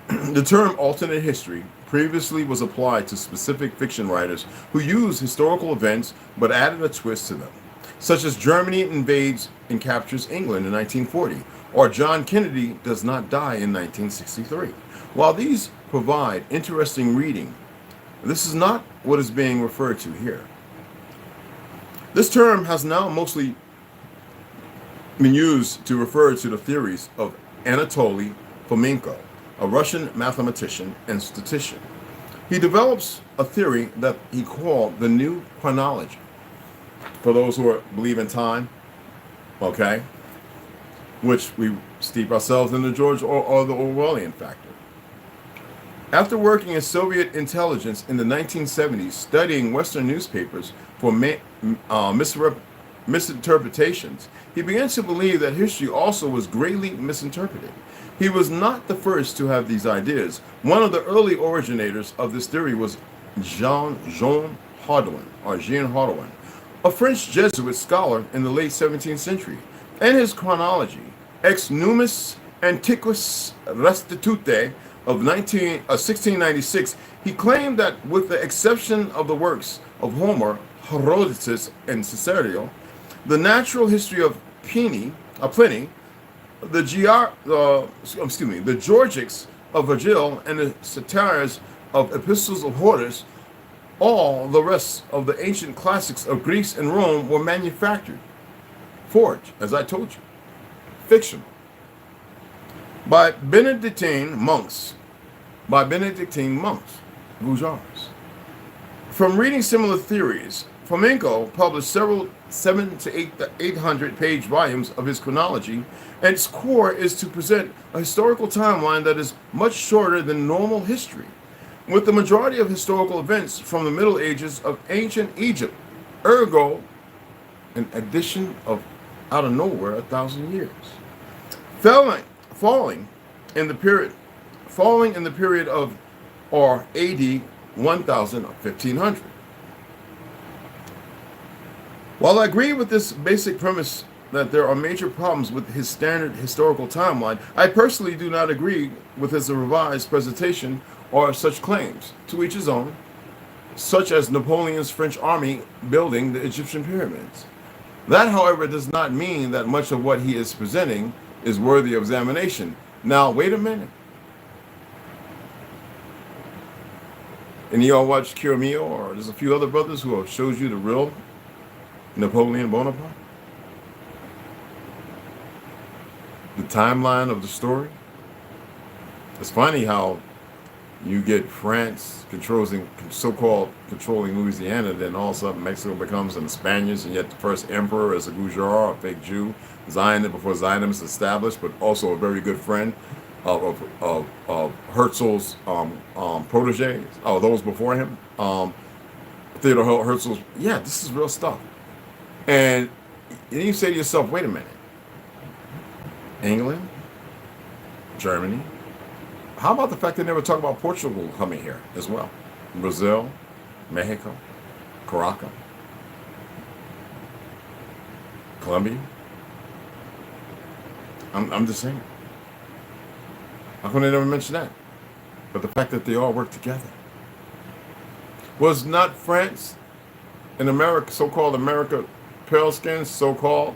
The term alternate history previously was applied to specific fiction writers who used historical events but added a twist to them, such as Germany invades and captures England in 1940, or John Kennedy does not die in 1963. While these provide interesting reading, this is not what is being referred to here. This term has now mostly been used to refer to the theories of Anatoly Fomenko, a Russian mathematician and statistician. He develops a theory that he called the new chronology. For those who believe in time, okay, which we steep ourselves in the George or the Orwellian factor. After working in Soviet intelligence in the 1970s, studying Western newspapers for misinterpretations, he began to believe that history also was greatly misinterpreted. He was not the first to have these ideas. One of the early originators of this theory was Jean Hardouin, a French Jesuit scholar in the late 17th century. In his chronology, Ex Numis Antiquis Restitute of 1696, he claimed that with the exception of the works of Homer, Herodotus, and Cicero, the natural history of Pliny, the Georgics of Virgil, and the satires of epistles of Horace, all the rest of the ancient classics of Greece and Rome were manufactured, forged, as I told you, fictional, by Benedictine monks, bourgeois. From reading similar theories, Fomenko published several 700 to 800 page volumes of his chronology, and its core is to present a historical timeline that is much shorter than normal history, with the majority of historical events from the Middle Ages of ancient Egypt, ergo, an addition of out of nowhere 1,000 years, falling in the period of or AD 1000 or 1500. While I agree with this basic premise that there are major problems with his standard historical timeline, I personally do not agree with his revised presentation or such claims, to each his own, such as Napoleon's French army building the Egyptian pyramids. That, however, does not mean that much of what he is presenting is worthy of examination. Now, wait a minute. Any of y'all watch Cure Mio, or there's a few other brothers who have showed you the real Napoleon Bonaparte? the timeline of the story. It's funny how you get France so-called controlling Louisiana, then all of a sudden Mexico becomes the Spaniards, and yet the first emperor is a Gujarat, a fake Jew, Zionist before Zionism is established, but also a very good friend of Herzl's proteges, those before him. Theodore Herzl's, yeah, this is real stuff. And then you say to yourself, wait a minute, England, Germany, how about the fact they never talk about Portugal coming here as well? Brazil, Mexico, Caracas, Colombia. I'm just saying. How come they never mention that? But the fact that they all work together. Was not France and America, so-called America, pale skins, so-called,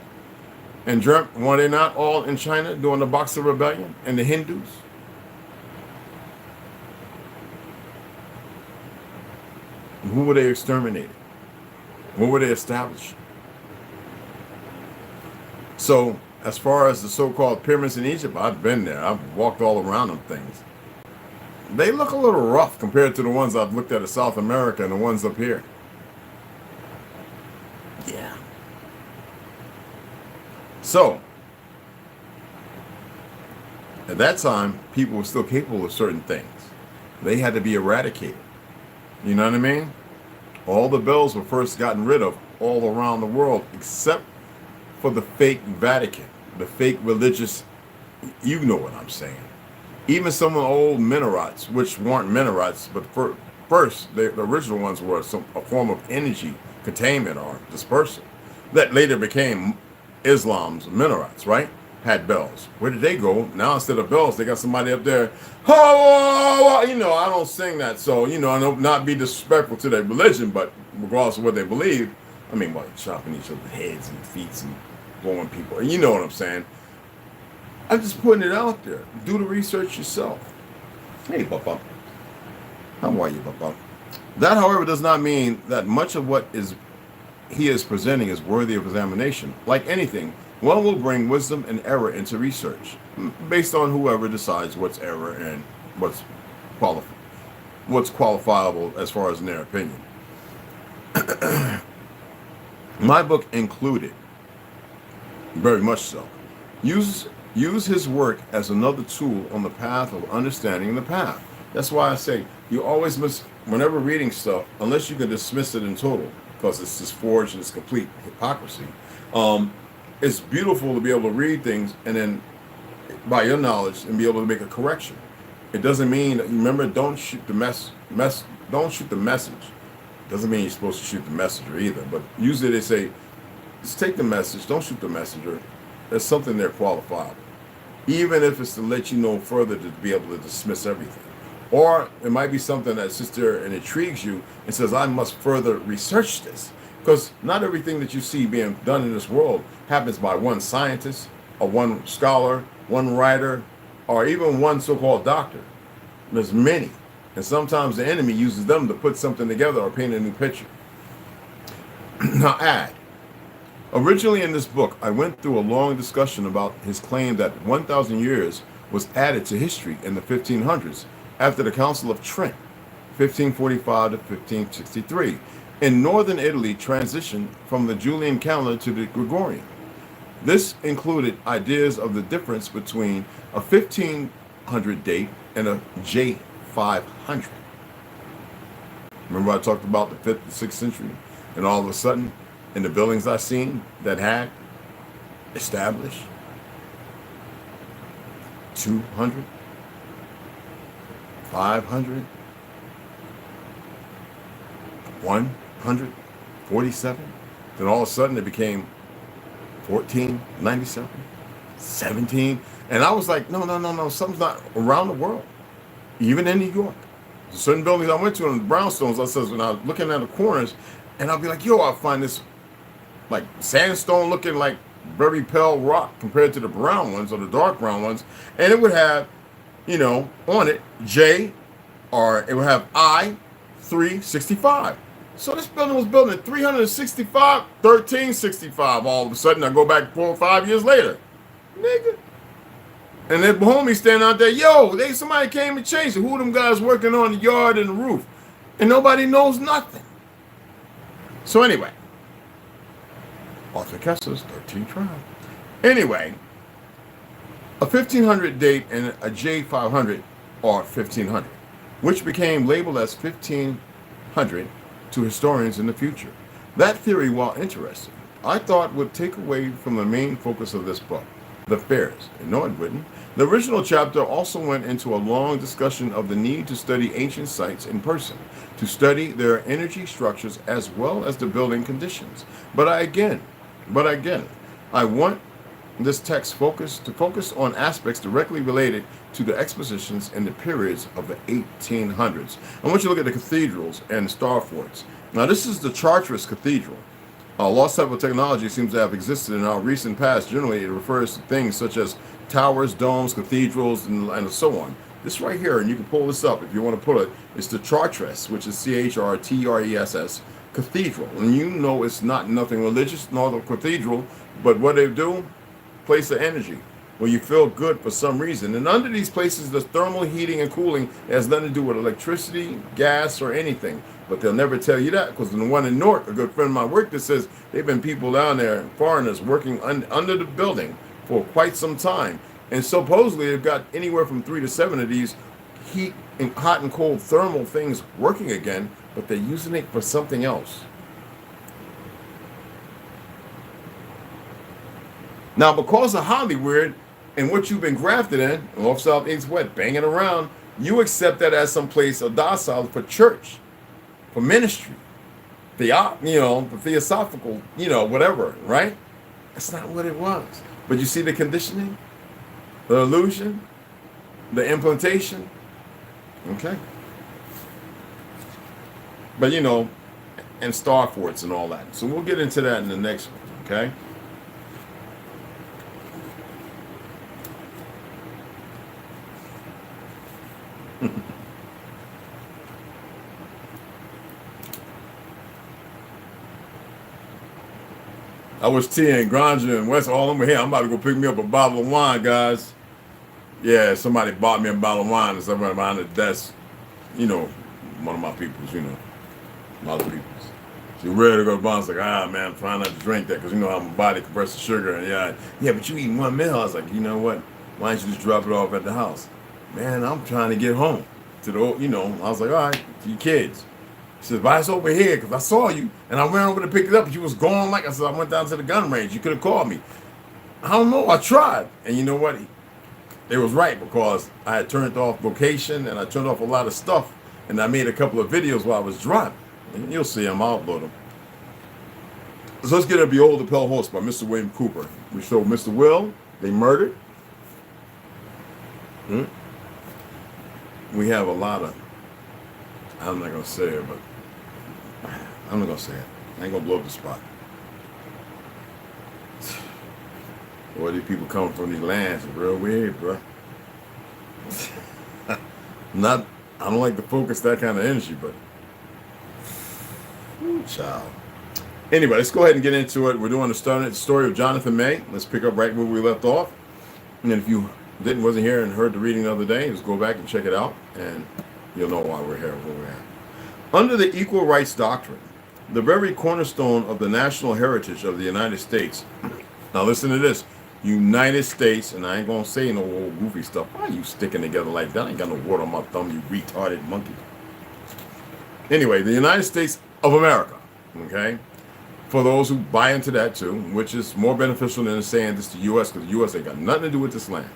and Germany, were they not all in China during the Boxer Rebellion and the Hindus? Who were they exterminated? What were they established? So, as far as the so-called pyramids in Egypt, I've been there. I've walked all around them things. They look a little rough compared to the ones I've looked at in South America and the ones up here. Yeah. So, at that time, people were still capable of certain things. They had to be eradicated. You know what I mean? All the bells were first gotten rid of all around the world, except for the fake Vatican, the fake religious, you know what I'm saying. Even some of the old minarets, which weren't minarets, but first, the original ones were a form of energy containment or dispersal. That later became Islam's minarets, right? Had bells. Where did they go? Now instead of bells, they got somebody up there. Oh, you know, I don't sing that, so you know, I don't not be disrespectful to their religion, but regardless of what they believe, I mean, like chopping each other's heads and feet and blowing people. You know what I'm saying? I'm just putting it out there. Do the research yourself. Hey, Papa. How are you, Papa? That, however, does not mean that much of what he is presenting is worthy of examination. Like anything, one will bring wisdom and error into research, based on whoever decides what's error and what's qualifiable as far as in their opinion. My book included, very much so, use his work as another tool on the path of understanding the path. That's why I say you always must, whenever reading stuff, unless you can dismiss it in total, because it's just forged and it's complete hypocrisy. It's beautiful to be able to read things and then, by your knowledge, and be able to make a correction. It doesn't mean, remember, don't shoot the don't shoot the message. Doesn't mean you're supposed to shoot the messenger either. But usually they say, just take the message, don't shoot the messenger. There's something there qualifiable. Even if it's to let you know further to be able to dismiss everything. Or it might be something that sits there and intrigues you and says, I must further research this. Because not everything that you see being done in this world happens by one scientist, or one scholar, one writer, or even one so-called doctor. There's many. And sometimes the enemy uses them to put something together or paint a new picture. Now add. Originally in this book, I went through a long discussion about his claim that 1,000 years was added to history in the 1500s after the Council of Trent, 1545 to 1563. In northern Italy, transitioned from the Julian calendar to the Gregorian. This included ideas of the difference between a 1500 date and a J500. Remember I talked about the 5th and 6th century, and all of a sudden, in the buildings I seen that had established 200, 500, 147, then all of a sudden it became 1497, 17, and I was like, no, something's not around the world, even in New York. Certain buildings I went to in the brownstones, I says when I was looking at the corners, and I'll be like, yo, I'll find this like sandstone looking like very pale rock compared to the brown ones or the dark brown ones, and it would have, you know, on it J, or it would have I-365. So this building was built in 365, 1365. All of a sudden, I go back 4 or 5 years later. Nigga, And their homies standing out there, yo, somebody came and changed it. Who them guys working on the yard and the roof? And nobody knows nothing. So anyway, Arthur Kessler's 13 Tribe. Anyway, a 1500 date and a J500 are 1500, which became labeled as 1500 to historians in the future. That theory, while interesting, I thought would take away from the main focus of this book, the fairs. And no, it wouldn't. The original chapter also went into a long discussion of the need to study ancient sites in person, to study their energy structures as well as the building conditions. But again, I want this text to focus on aspects directly related to the expositions in the periods of the 1800s. I want you to look at the cathedrals and star forts. Now, this is the Chartres Cathedral. A lost type of technology seems to have existed in our recent past. Generally, it refers to things such as towers, domes, cathedrals, and so on. This right here, and you can pull this up if you want to pull it, it's the Chartres, which is Chartres Cathedral. And you know it's not nothing religious, nor the cathedral, but what they do, place of energy, where you feel good for some reason. And under these places, the thermal heating and cooling has nothing to do with electricity, gas, or anything. But they'll never tell you that, because in the one in Newark, a good friend of mine worked that says they've been people down there, foreigners, working under the building for quite some time. And supposedly they've got anywhere from 3 to 7 of these hot and cold thermal things working again, but they're using it for something else. Now, because of Hollywood and what you've been grafted in, North, South, East, West, banging around, you accept that as some place, a docile for church, for ministry, the theosophical, whatever, right? That's not what it was. But you see the conditioning, the illusion, the implantation, okay? But and star forts and all that. So we'll get into that in the next one, okay? I was T and Granja and West all over here. I'm about to go pick me up a bottle of wine, guys. Yeah, somebody bought me a bottle of wine and somebody behind the desk. One of my peoples, my other peoples. She ready to go to the bar. I was like, man, I'm trying not to drink that because how my body compresses sugar. And yeah, but you eating 1 meal. I was like, you know what? Why don't you just drop it off at the house? Man, I'm trying to get home to the, I was like, all right, to your kids. She said, why it's over here? Because I saw you, and I went over to pick it up, and you was gone like I said. I went down to the gun range. You could have called me. I don't know. I tried. And you know what? It was right, because I had turned off location, and I turned off a lot of stuff, and I made a couple of videos while I was driving. And you'll see them. I'll upload them. So let's get a Behold the Pale Horse by Mr. William Cooper. We show Mr. Will, they murdered. We have a lot of, I'm not going to say it, but I'm not going to say it. I ain't going to blow up the spot. Boy, these people coming from these lands is real weird, bro. I don't like to focus that kind of energy, but child. Anyway, let's go ahead and get into it. We're doing the story of Jonathan May. Let's pick up right where we left off. And if you wasn't here and heard the reading the other day, just go back and check it out, and you'll know why we're here, where we're at. Under the Equal Rights Doctrine, the very cornerstone of the national heritage of the United States. Now listen to this. United States, and I ain't gonna say no old goofy stuff. Why are you sticking together like that? I ain't got no water on my thumb, you retarded monkey. Anyway, the United States of America, okay? For those who buy into that too, which is more beneficial than saying this to U.S., because the U.S. ain't got nothing to do with this land.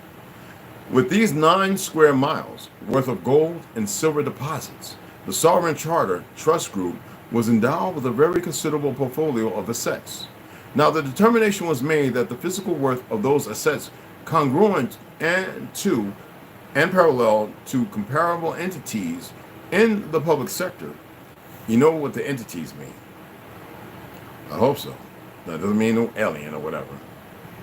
With these 9 square miles worth of gold and silver deposits, the Sovereign Charter Trust Group was endowed with a very considerable portfolio of assets. Now, the determination was made that the physical worth of those assets congruent and parallel to comparable entities in the public sector. You know what the entities mean? I hope so. That doesn't mean no alien or whatever.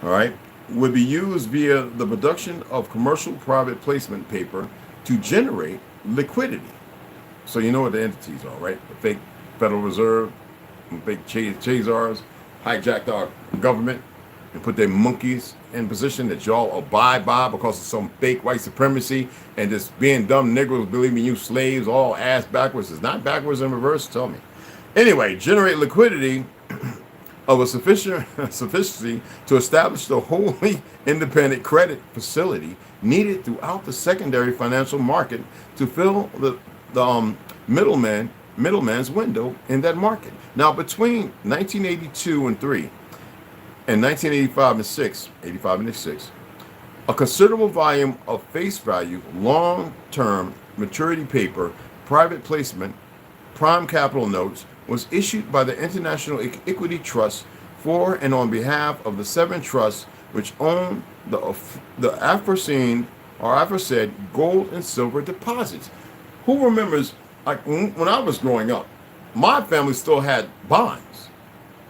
All right? Would be used via the production of commercial private placement paper to generate liquidity. So you know what the entities are, right? The fake Federal Reserve, the fake Chazars, hijacked our government, and put their monkeys in position that y'all abide by because of some fake white supremacy and just being dumb Negroes believing you slaves all ass backwards. It's not backwards in reverse, tell me. Anyway, generate liquidity of a sufficiency to establish the wholly independent credit facility needed throughout the secondary financial market to fill the middleman's window in that market. Now, between 1982 and 3 and 1985 and 6, 85 and 6, a considerable volume of face value, long-term maturity paper, private placement, prime capital notes was issued by the International Equity Trust for and on behalf of the 7 trusts which own the aforesaid gold and silver deposits. Who remembers, like when I was growing up, my family still had bonds.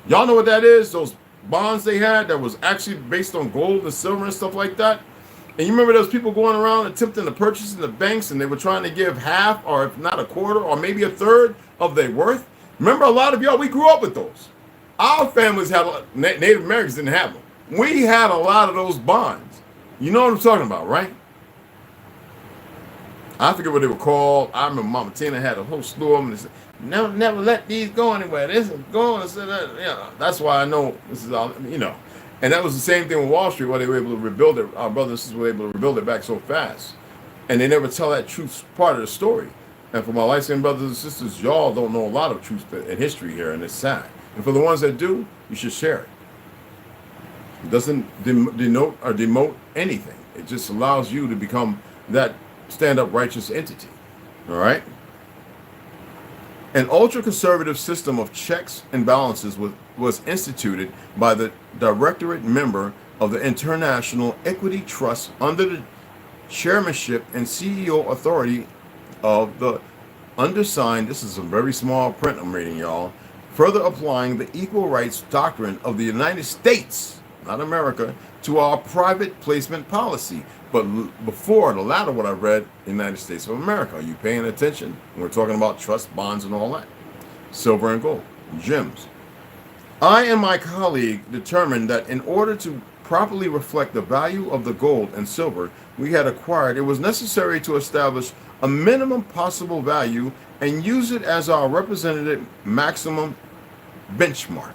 Y'all know what that is? Those bonds they had that was actually based on gold and silver and stuff like that. And you remember those people going around attempting to purchase in the banks, and they were trying to give half, or if not a quarter, or maybe a third of their worth. Remember, a lot of y'all, we grew up with those. Our families had, Native Americans didn't have them. We had a lot of those bonds. You know what I'm talking about, right? I forget what they were called. I remember Mama Tina had a whole slew of them. And said, never let these go anywhere. This is going. Yeah, that's why I know this is all, you know. And that was the same thing with Wall Street, where they were able to rebuild it. Our brothers and sisters were able to rebuild it back so fast. And they never tell that truth part of the story. And for my light-skinned brothers and sisters, y'all don't know a lot of truth in history here, and it's sad. And for the ones that do, you should share it. It doesn't denote or demote anything. It just allows you to become that stand-up righteous entity. All right? An ultra-conservative system of checks and balances was instituted by the directorate member of the International Equity Trust under the chairmanship and CEO authority of the undersigned. This is some very small print I'm reading, y'all. Further applying the equal rights doctrine of the United States, not America, to our private placement policy. But before the latter, what I read, United States of America. Are you paying attention? We're talking about trust, bonds, and all that. Silver and gold, gems. I and my colleague determined that in order to properly reflect the value of the gold and silver we had acquired, it was necessary to establish a minimum possible value and use it as our representative maximum benchmark.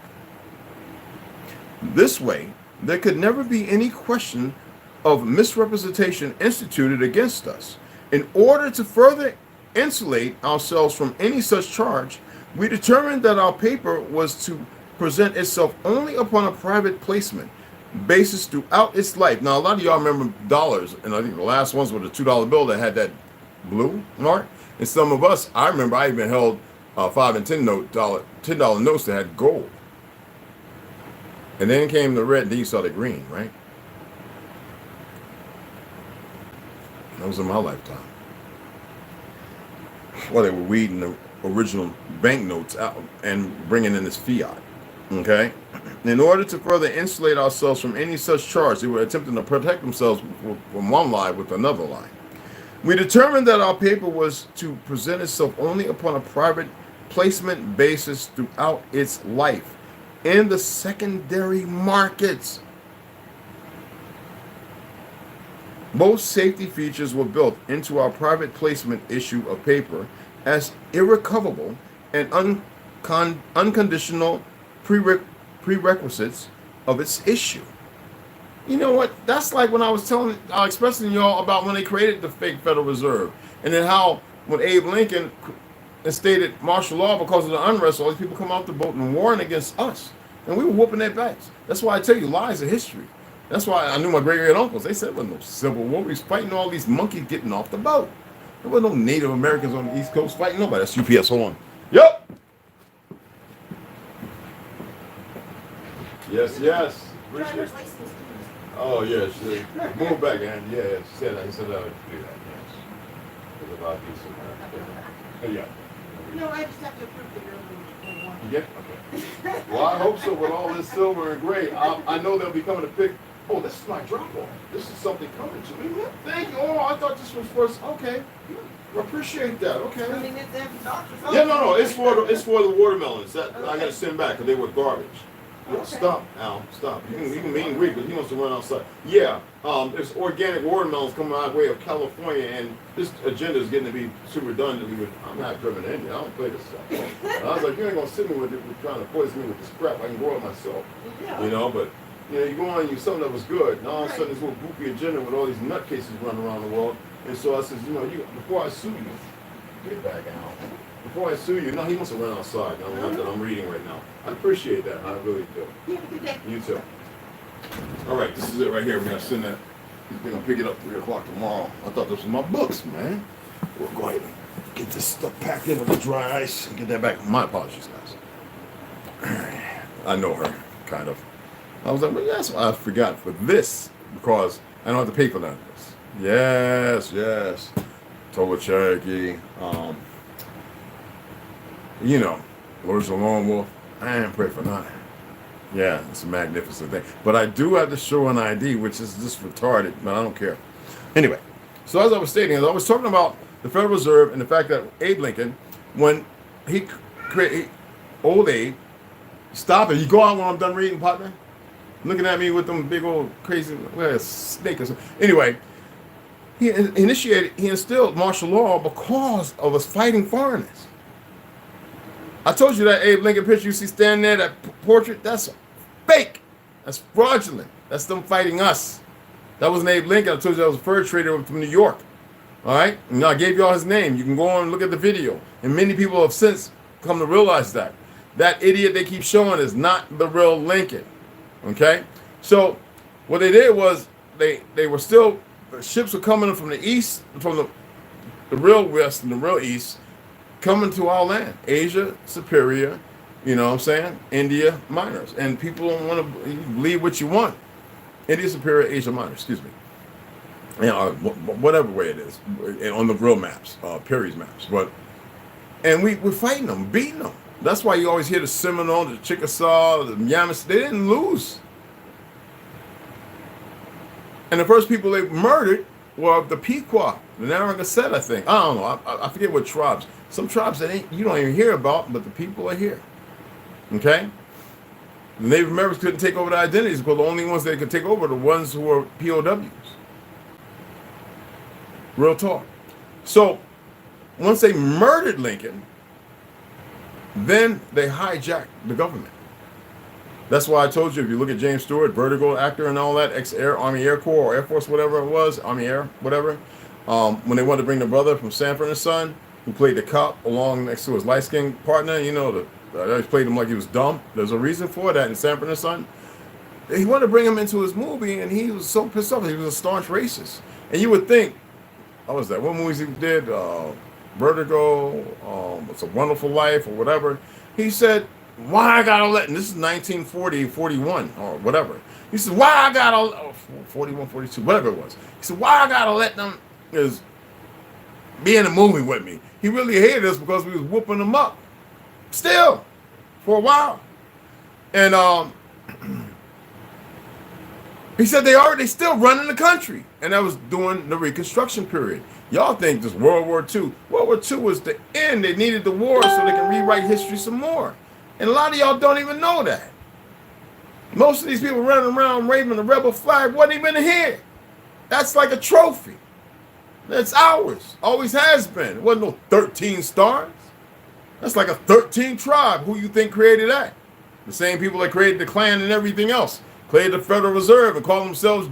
This way, there could never be any question of misrepresentation instituted against us. In order to further insulate ourselves from any such charge, we determined that our paper was to present itself only upon a private placement basis throughout its life. Now, a lot of y'all remember dollars, and I think the last ones were the $2 bill that had that blue mark. And some of us, I remember I even held $5 and $10 notes that had gold. And then came the red, then you saw the green, right? That was in my lifetime. Well, they were weeding the original banknotes out and bringing in this fiat. Okay? In order to further insulate ourselves from any such charge, they were attempting to protect themselves from one lie with another lie. We determined that our paper was to present itself only upon a private placement basis throughout its life in the secondary markets. Most safety features were built into our private placement issue of paper as irrecoverable and unconditional prerequisites of its issue. You know what? That's like when I was expressing y'all about when they created the fake Federal Reserve, and then how when Abe Lincoln instated martial law because of the unrest, all these people come out the boat and warring against us, and we were whooping their backs. That's why I tell you, lies are history. That's why I knew my great uncles. They said there was no civil war. We was fighting all these monkeys getting off the boat. There was no Native Americans on the East Coast fighting nobody. That's UPS. Hold on. Yep. Yes, yes. Oh, yeah. She move back, and yeah, she said that. He said that. Yes. There's a lot of people. Yeah. No, I just have to approve the girl. Yeah. Okay. Well, I hope so. With all this silver and gray, I know they'll be coming to pick. Oh, this is my drop off. This is something coming to me. Thank you. Oh, I thought this was first. Okay. Appreciate that. Okay. I mean, it's Yeah, no. It's for the watermelons. That I gotta send back because they were garbage. Yo, stop, Al. Stop. You can meet and greet, but he wants to run outside. Yeah. There's organic watermelons coming our way of California, and this agenda is getting to be super redundant. I'm not driven in India. I don't play this stuff. And I was like, you ain't gonna sit me with it, with trying to poison me with this crap. I can grow it myself. Yeah. You know, but you go on, you something that was good. And all of a sudden, this little goofy agenda with all these nutcases running around the world. And so I says, before I sue you, get back out. Before I sue you, no, he wants to run outside. Not that I'm reading right now. I appreciate that. I really do. You have a good day. You too. All right, this is it right here. We're gonna send that. We're gonna pick it up 3 o'clock tomorrow. I thought this was my books, man. We'll go ahead and get this stuff packed into the dry ice and get that back. My apologies, guys. I know her, kind of. I was like, well, yes, I forgot for this because I don't have to pay for none of this. Yes. Tola Cherokee. Lord's a lonewolf. I ain't pray for nothing. Yeah, it's a magnificent thing. But I do have to show an ID, which is just retarded, but I don't care. Anyway, so as I was stating, I was talking about the Federal Reserve and the fact that Abe Lincoln, when he created old Abe, stop it. You go out when I'm done reading, partner. Looking at me with them big old crazy snake or something. Anyway, he instilled martial law because of us fighting foreigners. I told you that Abe Lincoln picture you see standing there, that portrait, that's fake. That's fraudulent. That's them fighting us. That wasn't Abe Lincoln. I told you that was a fur trader from New York. All right? And I gave you all his name. You can go on and look at the video. And many people have since come to realize that. That idiot they keep showing is not the real Lincoln. Okay? So what they did was they were still, ships were coming from the east, from the real west and the real east, coming to our land. Asia, Superior, you know what I'm saying? India, Minors. And people don't want to believe what you want. India, Superior, Asia, Minor, excuse me. Whatever way it is, on the real maps, Perry's maps. And we're fighting them, beating them. That's why you always hear the Seminole, the Chickasaw, the Yamas. They didn't lose. And the first people they murdered were the Pequot, the Narragansett, I think. I don't know. I forget what tribes. Some tribes that you don't even hear about, but the people are here. Okay? The Native Americans couldn't take over the identities because the only ones that could take over are the ones who were POWs. Real talk. So, once they murdered Lincoln, then they hijacked the government. That's why I told you, if you look at James Stewart, Vertigo actor and all that, ex-Air, Army Air Corps or Air Force, whatever it was, Army Air, whatever, when they wanted to bring the brother from Sanford and Son, who played the cop along next to his light-skinned partner, I always played him like he was dumb. There's a reason for that in Sanford and Son. He wanted to bring him into his movie, and he was so pissed off. He was a staunch racist. And you would think, what was that? What movies he did? Vertigo, It's a Wonderful Life, or whatever. He said, why I gotta let, and this is 1940, 41, or whatever. He said, why I gotta, 41, 42, whatever it was. He said, why I gotta let them be in a movie with me? He really hated us because we was whooping them up. Still, for a while. And he said they still running the country. And that was during the Reconstruction period. Y'all think this World War II. World War II was the end. They needed the war so they can rewrite history some more. And a lot of y'all don't even know that. Most of these people running around waving the rebel flag wasn't even here. That's like a trophy. That's ours. Always has been. It wasn't no 13 stars. That's like a 13 tribe. Who you think created that? The same people that created the Klan and everything else. Created the Federal Reserve and call themselves,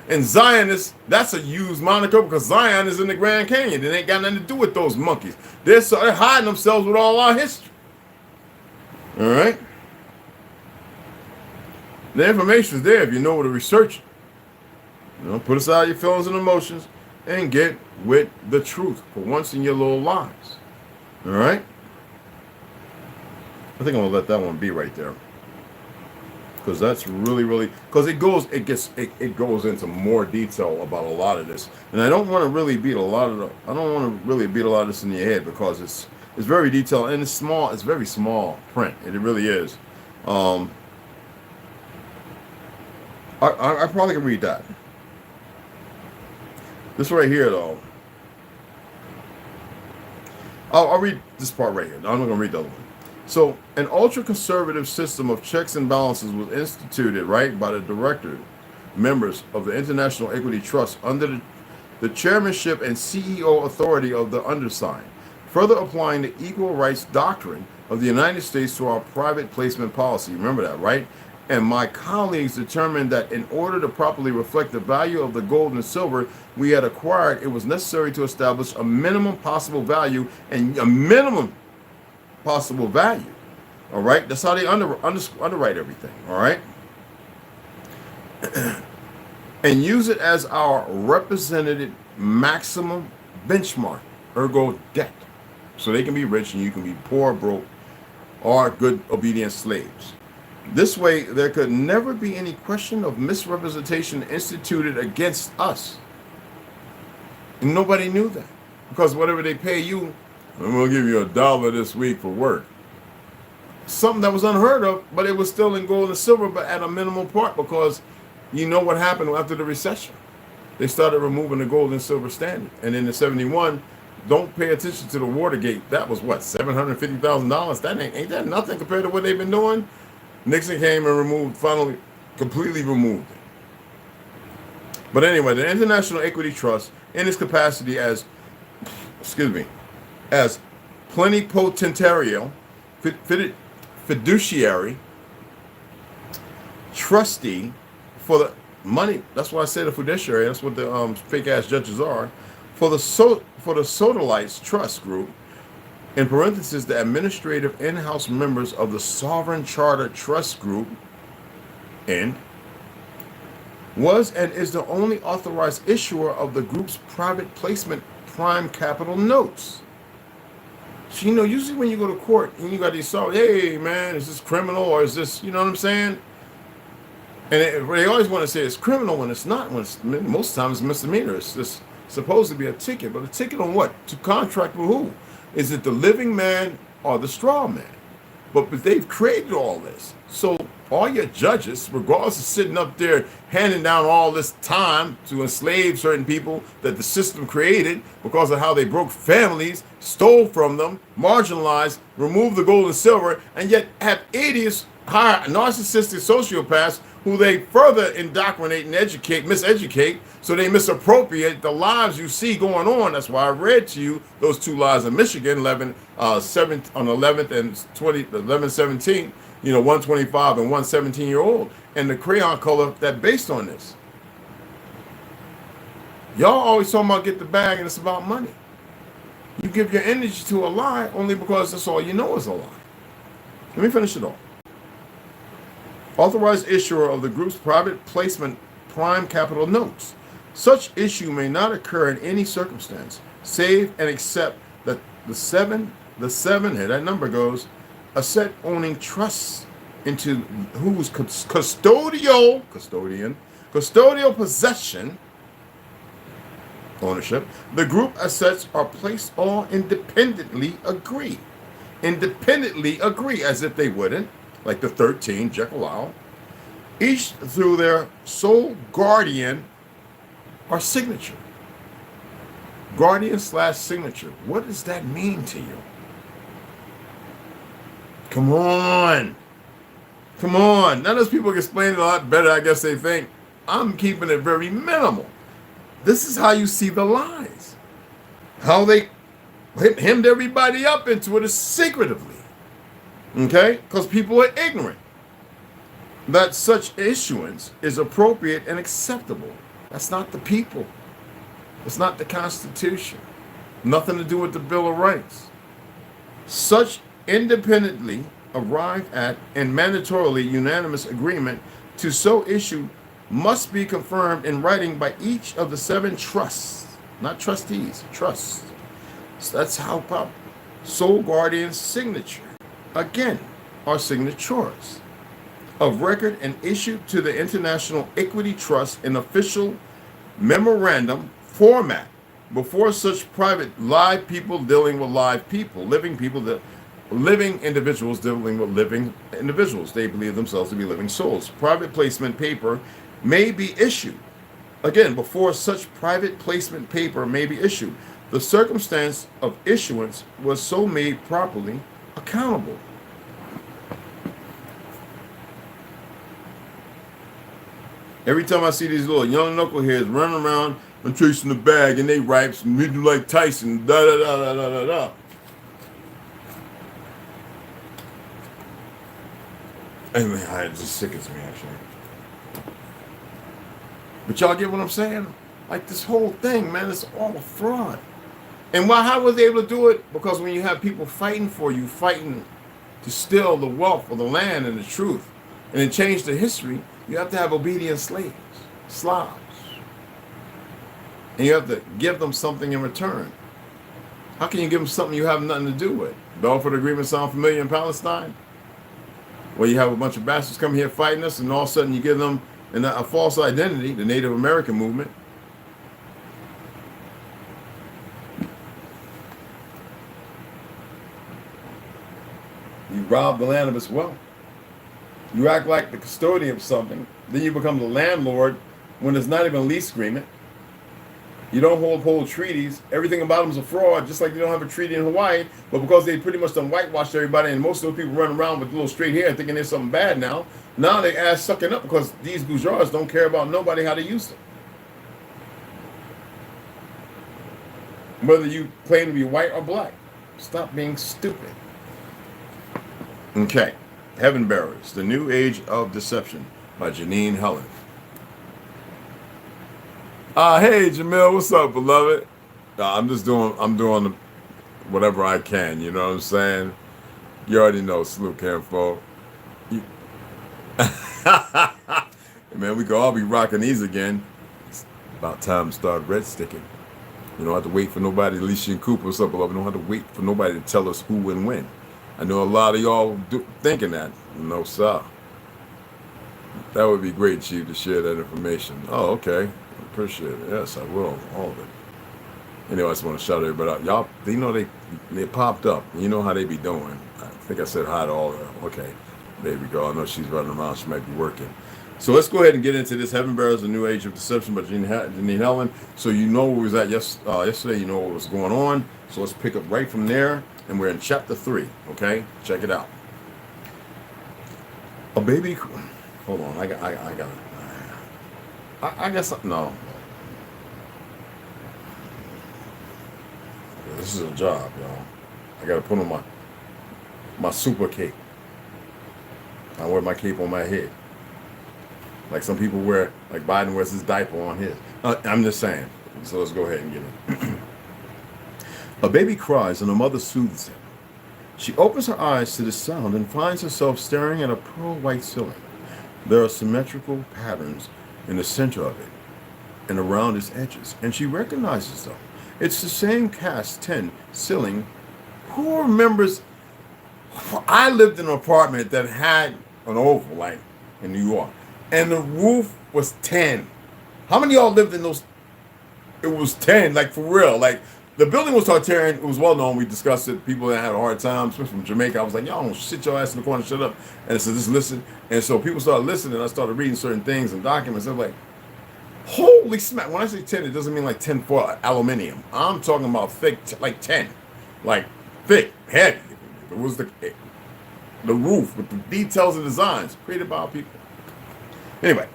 and Zionists, that's a used moniker because Zion is in the Grand Canyon. It ain't got nothing to do with those monkeys. They're hiding themselves with all our history. All right? The information is there if you know where to research it. Put aside your feelings and emotions and get with the truth for once in your little lives. All right? I think I'm going to let that one be right there. Because that's really, because it goes into more detail about a lot of this, and I don't want to really beat a lot of this in your head because it's very detailed and it's small. It's very small print. It really is. I probably can read that. This right here though. I'll read this part right here. I'm not gonna read the other one. So an ultra-conservative system of checks and balances was instituted, right, by the director members of the International Equity Trust under the chairmanship and CEO authority of the undersigned, further applying the equal rights doctrine of the United States to our private placement policy. Remember that, right? And my colleagues determined that in order to properly reflect the value of the gold and silver we had acquired, it was necessary to establish a minimum possible value and a minimum possible value. All right, that's how they underwrite everything. All right, and use it as our representative maximum benchmark, ergo debt, so they can be rich and you can be poor, broke, or good obedient slaves. This way, there could never be any question of misrepresentation instituted against us. And nobody knew that, because whatever they pay you, I'm going to give you $1 this week for work. Something that was unheard of, but it was still in gold and silver, but at a minimal part, because you know what happened after the recession. They started removing the gold and silver standard. And in the 71, don't pay attention to the Watergate. That was what, $750,000? That ain't that nothing compared to what they've been doing? Nixon came and finally completely removed it. But anyway, the International Equity Trust, in its capacity as plenipotentiary, fiduciary, trustee for the money. That's why I say the fiduciary. That's what the fake ass judges are. For the Sodalites Trust Group, in parentheses, the administrative in-house members of the Sovereign Charter Trust Group, and was and is the only authorized issuer of the group's private placement prime capital notes. So, you know, usually when you go to court and you got these solve, hey man, is this criminal or is this, you know what I'm saying? And they always want to say it's criminal when it's not. When it's, most times it's misdemeanor. It's just supposed to be a ticket, but a ticket on what? To contract with who? Is it the living man or the straw man? But they've created all this. So all your judges, regardless of sitting up there handing down all this time to enslave certain people that the system created because of how they broke families, stole from them, marginalized, removed the gold and silver, and yet have idiots, hire narcissistic sociopaths who they further indoctrinate and miseducate, so they misappropriate the lives you see going on. That's why I read to you those two lies in Michigan, 11, 7 on 11th and 17, you know, 125 and 117-year-old, and the crayon color that based on this. Y'all always talking about get the bag and it's about money. You give your energy to a lie only because that's all you know is a lie. Let me finish it off. Authorized issuer of the group's private placement prime capital notes. Such issue may not occur in any circumstance, save and except that the seven, here that number goes, asset owning trusts into whose custodial possession, ownership, the group assets are placed all independently agree, as if they wouldn't, like the 13, Jekyll Isle, each through their sole guardian or signature. Guardian/signature. What does that mean to you? Come on. Now those people can explain it a lot better, I guess they think. I'm keeping it very minimal. This is how you see the lies. How they hemmed everybody up into it is secretively. Okay? Because people are ignorant that such issuance is appropriate and acceptable. That's not the people. It's not the Constitution. Nothing to do with the Bill of Rights. Such independently arrived at and mandatorily unanimous agreement to so issue must be confirmed in writing by each of the 7 trusts, not trustees, trusts. So that's how powerful. Sole guardian signature, again, are signatures of record and issued to the International Equity Trust in official memorandum format before such private live people dealing with live people, living individuals dealing with living individuals. They believe themselves to be living souls. Private placement paper may be issued. Again, before such private placement paper may be issued, the circumstance of issuance was so made properly accountable. Every time I see these little young knuckleheads running around and chasing the bag and they ripes and we do like Tyson, da da da da da da da. Anyway, it just sickens me actually. But y'all get what I'm saying? Like this whole thing, man, it's all a fraud. And why? How was they able to do it? Because when you have people fighting for you, fighting to steal the wealth of the land and the truth, and then change the history, you have to have obedient slaves, Slavs. And you have to give them something in return. How can you give them something you have nothing to do with? Belfort Agreement sound familiar in Palestine? Where you have a bunch of bastards come here fighting us, and all of a sudden you give them a false identity, the Native American movement. You rob the land of its wealth. You act like the custodian of something. Then you become the landlord when there's not even a lease agreement. You don't hold treaties. Everything about them is a fraud, just like you don't have a treaty in Hawaii. But because they pretty much done whitewashed everybody, and most of those people running around with little straight hair thinking there's something bad now they ass sucking up because these bourgeois don't care about nobody how to use them. Whether you claim to be white or black. Stop being stupid. Okay. Heaven Bearers, The New Age of Deception by Janine Helen. Hey Jamil, what's up, beloved? I'm doing whatever I can, you know what I'm saying? You already know, salute Campo. Man, we could all be rocking these again. It's about time to start red sticking. You don't have to wait for nobody, Alicia and Cooper, what's up, beloved? You don't have to wait for nobody to tell us who and when. I know a lot of y'all thinking that. No, sir. That would be great, Chief, to share that information. Oh, okay. Appreciate it. Yes, I will. All of it. Anyway, I just want to shout everybody out. Y'all, they know they popped up. You know how they be doing. I think I said hi to all of them. Okay. There we go. I know she's running around. She might be working. So let's go ahead and get into this Heaven Bearers, The New Age of Deception by Janine Helen. So you know where we was at yesterday. You know what was going on. So let's pick up right from there. And we're in chapter 3, okay? Check it out. A baby. Hold on, I got it. I guess no. This is a job, y'all. I gotta put on my super cape. I wear my cape on my head, like some people wear, like Biden wears his diaper on his. I'm just saying. So let's go ahead and get it. A baby cries and a mother soothes him. She opens her eyes to the sound and finds herself staring at a pearl white ceiling. There are symmetrical patterns in the center of it and around its edges, and she recognizes them. It's the same cast 10 ceiling. Who remembers? I lived in an apartment that had an oval, like in New York, and the roof was 10. How many of y'all lived in those? It was 10, like for real, like. The building was Tartarian. It was well known. We discussed it. People that had a hard time, especially from Jamaica. I was like, y'all don't sit your ass in the corner, shut up. And it said, just listen. And so people started listening. I started reading certain things and documents. I'm like, holy smack. When I say 10, it doesn't mean like 10 for aluminium. I'm talking about thick, like 10. Like thick, heavy. It was the roof with the details and designs created by our people. Anyway,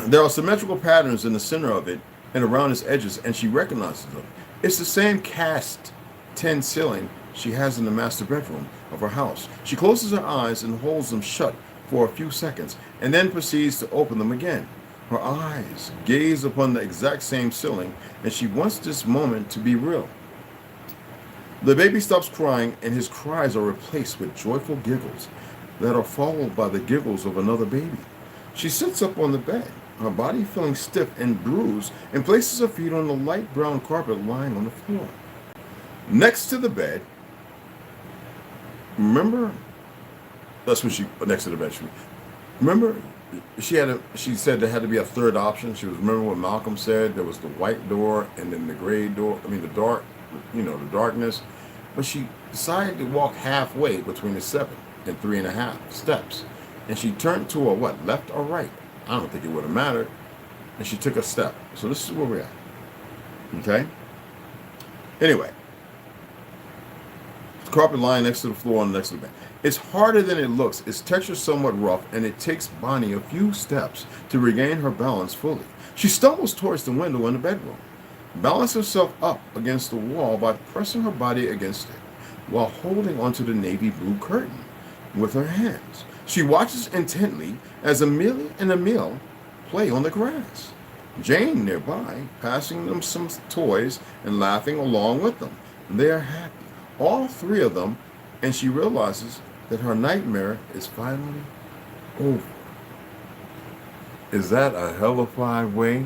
there are symmetrical patterns in the center of it and around its edges, and she recognizes them. It's the same cast 10 ceiling she has in the master bedroom of her house. She closes her eyes and holds them shut for a few seconds, and then proceeds to open them again. Her eyes gaze upon the exact same ceiling, and she wants this moment to be real. The baby stops crying, and his cries are replaced with joyful giggles that are followed by the giggles of another baby. She sits up on the bed, her body feeling stiff and bruised, and places her feet on the light brown carpet lying on the floor. Next to the bed, remember, that's when she, next to the bed, remember, she said there had to be a third option. She was, remember what Malcolm said, there was the white door and then the gray door, the dark, the darkness. But she decided to walk halfway between the 7 and 3.5 steps. And she turned to a what, left or right? I don't think it would have mattered. And she took a step. So this is where we're at. Okay? Anyway. carpet lying next to the floor next to the bed. It's harder than it looks. Its texture somewhat rough, and it takes Bonnie a few steps to regain her balance fully. She stumbles towards the window in the bedroom, balances herself up against the wall by pressing her body against it, while holding onto the navy blue curtain with her hands. She watches intently as Amelia and Emil play on the grass. Jane nearby, passing them some toys and laughing along with them. They are happy, all three of them, and she realizes that her nightmare is finally over. Is that a hellified way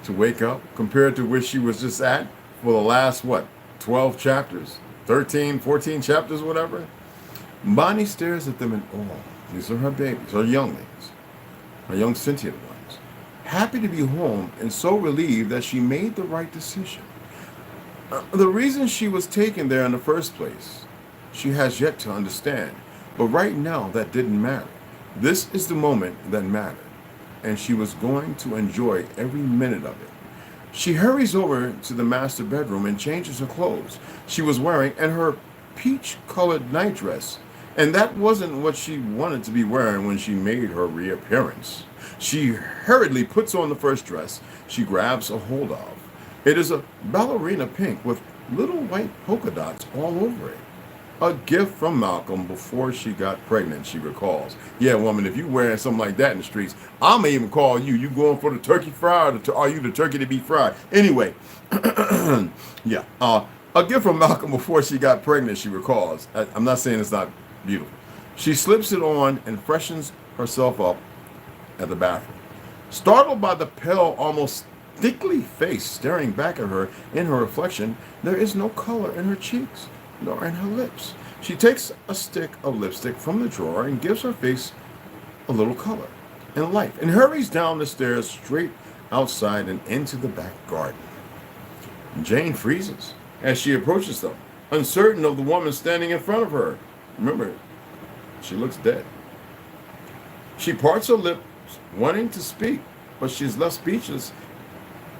to wake up compared to where she was just at for the last, 12 chapters? 13, 14 chapters, whatever? Bonnie stares at them in awe. These are her babies, her younglings, her young sentient ones. Happy to be home and so relieved that she made the right decision. The reason she was taken there in the first place, she has yet to understand. But right now, that didn't matter. This is the moment that mattered, and she was going to enjoy every minute of it. She hurries over to the master bedroom and changes her clothes she was wearing and her peach-colored nightdress. And that wasn't what she wanted to be wearing when she made her reappearance. She hurriedly puts on the first dress she grabs a hold of. It is a ballerina pink with little white polka dots all over it. A gift from Malcolm before she got pregnant, she recalls. Yeah, woman, if you wearing something like that in the streets, I may even call you. You going for the turkey fry, or are you the turkey to be fried? Anyway, yeah, a gift from Malcolm before she got pregnant, she recalls. I'm not saying it's not beautiful. She slips it on and freshens herself up at the bathroom. Startled by the pale, almost thickly face staring back at her in her reflection, there is no color in her cheeks, nor in her lips. She takes a stick of lipstick from the drawer and gives her face a little color and life, and hurries down the stairs straight outside and into the back garden. Jane freezes as she approaches them, uncertain of the woman standing in front of her. Remember, she looks dead. She parts her lips, wanting to speak, but she's left speechless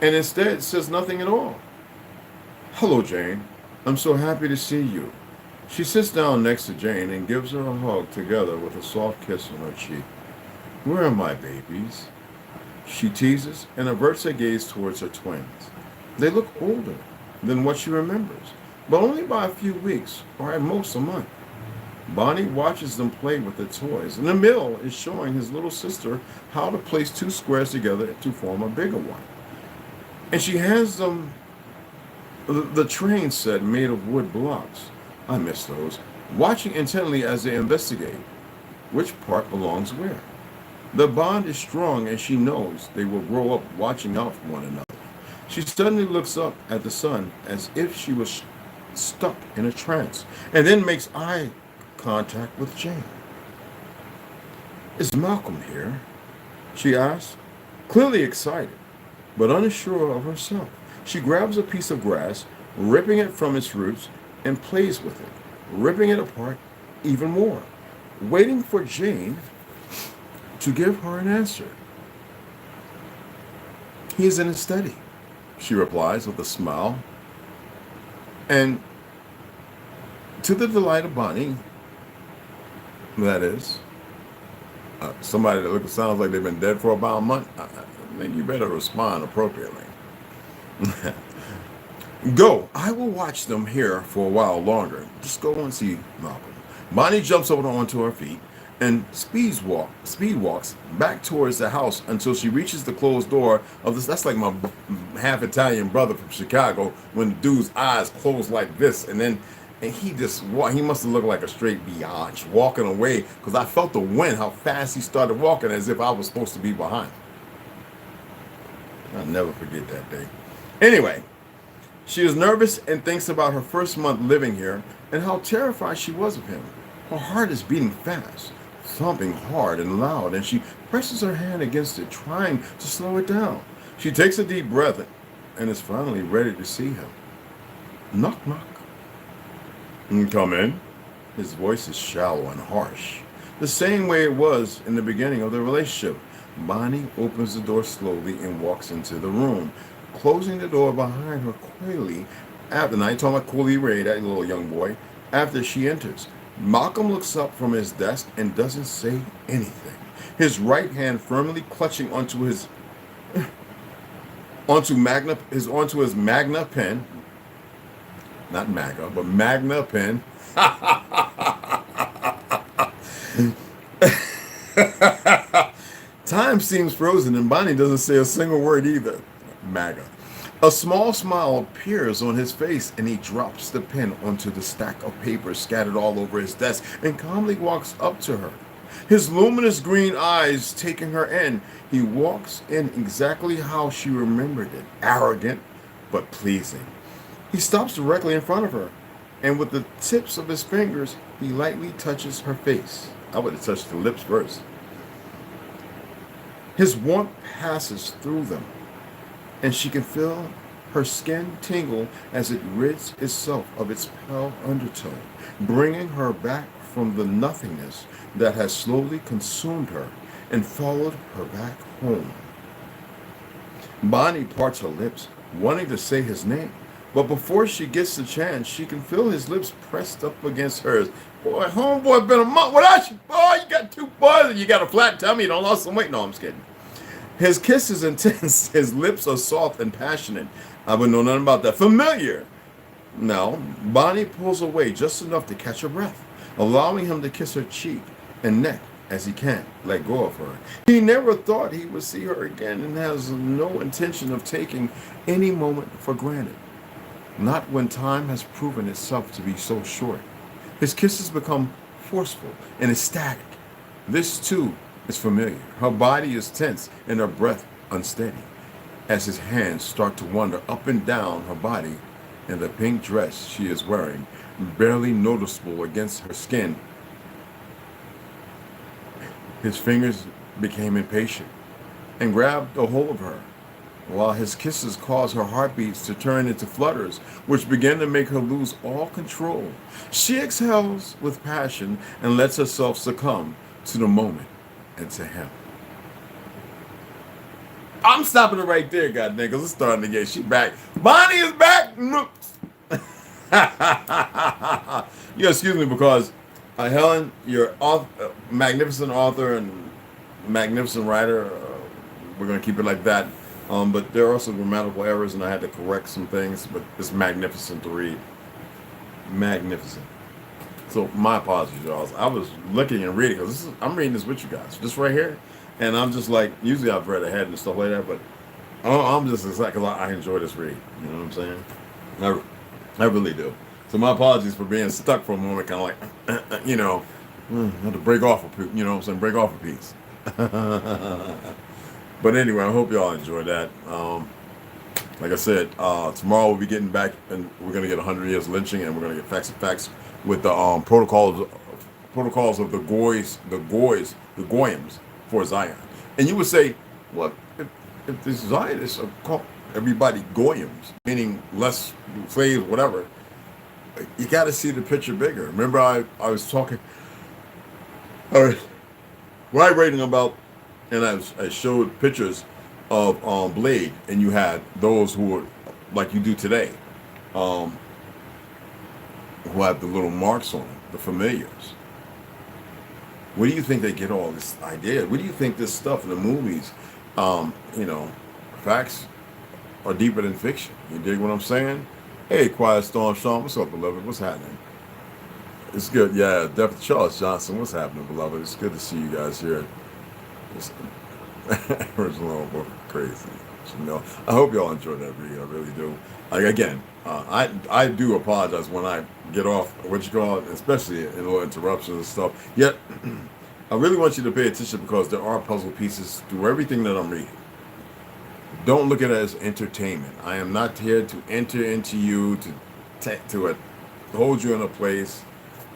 and instead says nothing at all. Hello, Jane. I'm so happy to see you. She sits down next to Jane and gives her a hug together with a soft kiss on her cheek. Where are my babies? She teases and averts her gaze towards her twins. They look older than what she remembers, but only by a few weeks, or at most a month. Bonnie watches them play with the toys, and Emil is showing his little sister how to place two squares together to form a bigger one. And she hands them the train set made of wood blocks. I miss those. Watching intently as they investigate which part belongs where. The bond is strong, and she knows they will grow up watching out for one another. She suddenly looks up at the sun as if she was stuck in a trance, and then makes eye contact with Jane. Is Malcolm here? She asks, clearly excited, but unsure of herself. She grabs a piece of grass, ripping it from its roots, and plays with it, ripping it apart even more, waiting for Jane to give her an answer. He is in his study, she replies with a smile. And to the delight of Bonnie, that is, somebody that sounds like they've been dead for about a month, then you better respond appropriately. Go. I will watch them here for a while longer. Just go and see Malcolm. Bonnie jumps over onto her feet and speed walks back towards the house until she reaches the closed door of this. That's like my half Italian brother from Chicago, when the dude's eyes close like this, and he must have looked like a straight biatch walking away, because I felt the wind, how fast he started walking, as if I was supposed to be behind him. I'll never forget that day. Anyway, she is nervous and thinks about her first month living here and how terrified she was of him. Her heart is beating fast, thumping hard and loud, and she presses her hand against it, trying to slow it down. She takes a deep breath and is finally ready to see him. Knock, knock. Come in. His voice is shallow and harsh, the same way it was in the beginning of their relationship. Bonnie opens the door slowly and walks into the room, closing the door behind her coyly. After night, talking about Cooley Ray, that little young boy, after she enters. Malcolm looks up from his desk and doesn't say anything. His right hand firmly clutching onto his Magna pen. Not MAGA, but Magna pen. Time seems frozen and Bonnie doesn't say a single word either. MAGA. A small smile appears on his face and he drops the pen onto the stack of papers scattered all over his desk and calmly walks up to her. His luminous green eyes taking her in, he walks in exactly how she remembered it, arrogant but pleasing. He stops directly in front of her, and with the tips of his fingers, he lightly touches her face. I would have touched the lips first. His warmth passes through them, and she can feel her skin tingle as it rids itself of its pale undertone, bringing her back from the nothingness that has slowly consumed her and followed her back home. Bonnie parts her lips, wanting to say his name, but before she gets the chance, she can feel his lips pressed up against hers. Boy, homeboy, been a month without you. Boy, you got 2 boys and you got a flat tummy. You don't lost some weight. No, I'm just kidding. His kiss is intense. His lips are soft and passionate. I would know nothing about that. Familiar. Now, Bonnie pulls away just enough to catch her breath, allowing him to kiss her cheek and neck as he can't let go of her. He never thought he would see her again and has no intention of taking any moment for granted. Not when time has proven itself to be so short. His kisses become forceful and ecstatic. This too is familiar. Her body is tense and her breath unsteady as his hands start to wander up and down her body in the pink dress she is wearing, barely noticeable against her skin. His fingers became impatient and grabbed a hold of her, while his kisses caused her heartbeats to turn into flutters, which began to make her lose all control. She exhales with passion and lets herself succumb to the moment and to him. I'm stopping it right there, goddamn, because it's starting to get. She back. Bonnie is back. You excuse me because Helen, you're magnificent author and magnificent writer. We're gonna keep it like that. But there are some grammatical errors, and I had to correct some things. But it's magnificent to read. Magnificent. So my apologies, y'all. I was looking and reading because I'm reading this with you guys, just right here, and I'm just like, usually I've read ahead and stuff like that, but I'm just excited because I enjoy this read. You know what I'm saying? I really do. So my apologies for being stuck for a moment, kind of like, had to break off a piece. You know what I'm saying? Break off a piece. But anyway, I hope y'all enjoyed that. Like I said, tomorrow we'll be getting back, and we're gonna get 100 years lynching, and we're gonna get facts and facts with the protocols of the Goyams for Zion. And you would say, well, if the Zionists call everybody Goyams, meaning less slaves, whatever, you got to see the picture bigger. Remember, I was talking, writing about, and I showed pictures of Blade, and you had those who were like you do today, who have the little marks on them, the familiars. Where do you think they get all this idea? Where do you think this stuff in the movies, facts are deeper than fiction? You dig what I'm saying? Hey, Quiet Storm Sean, what's up, beloved? What's happening? It's good. Yeah, Def Charles Johnson, what's happening, beloved? It's good to see you guys here. Original book, crazy. I hope y'all enjoyed that video. I really do. Like, again, I do apologize when I get off what you call it, especially in little interruptions and stuff. Yet, I really want you to pay attention because there are puzzle pieces through everything that I'm reading. Don't look at it as entertainment. I am not here to enter into you to hold you in a place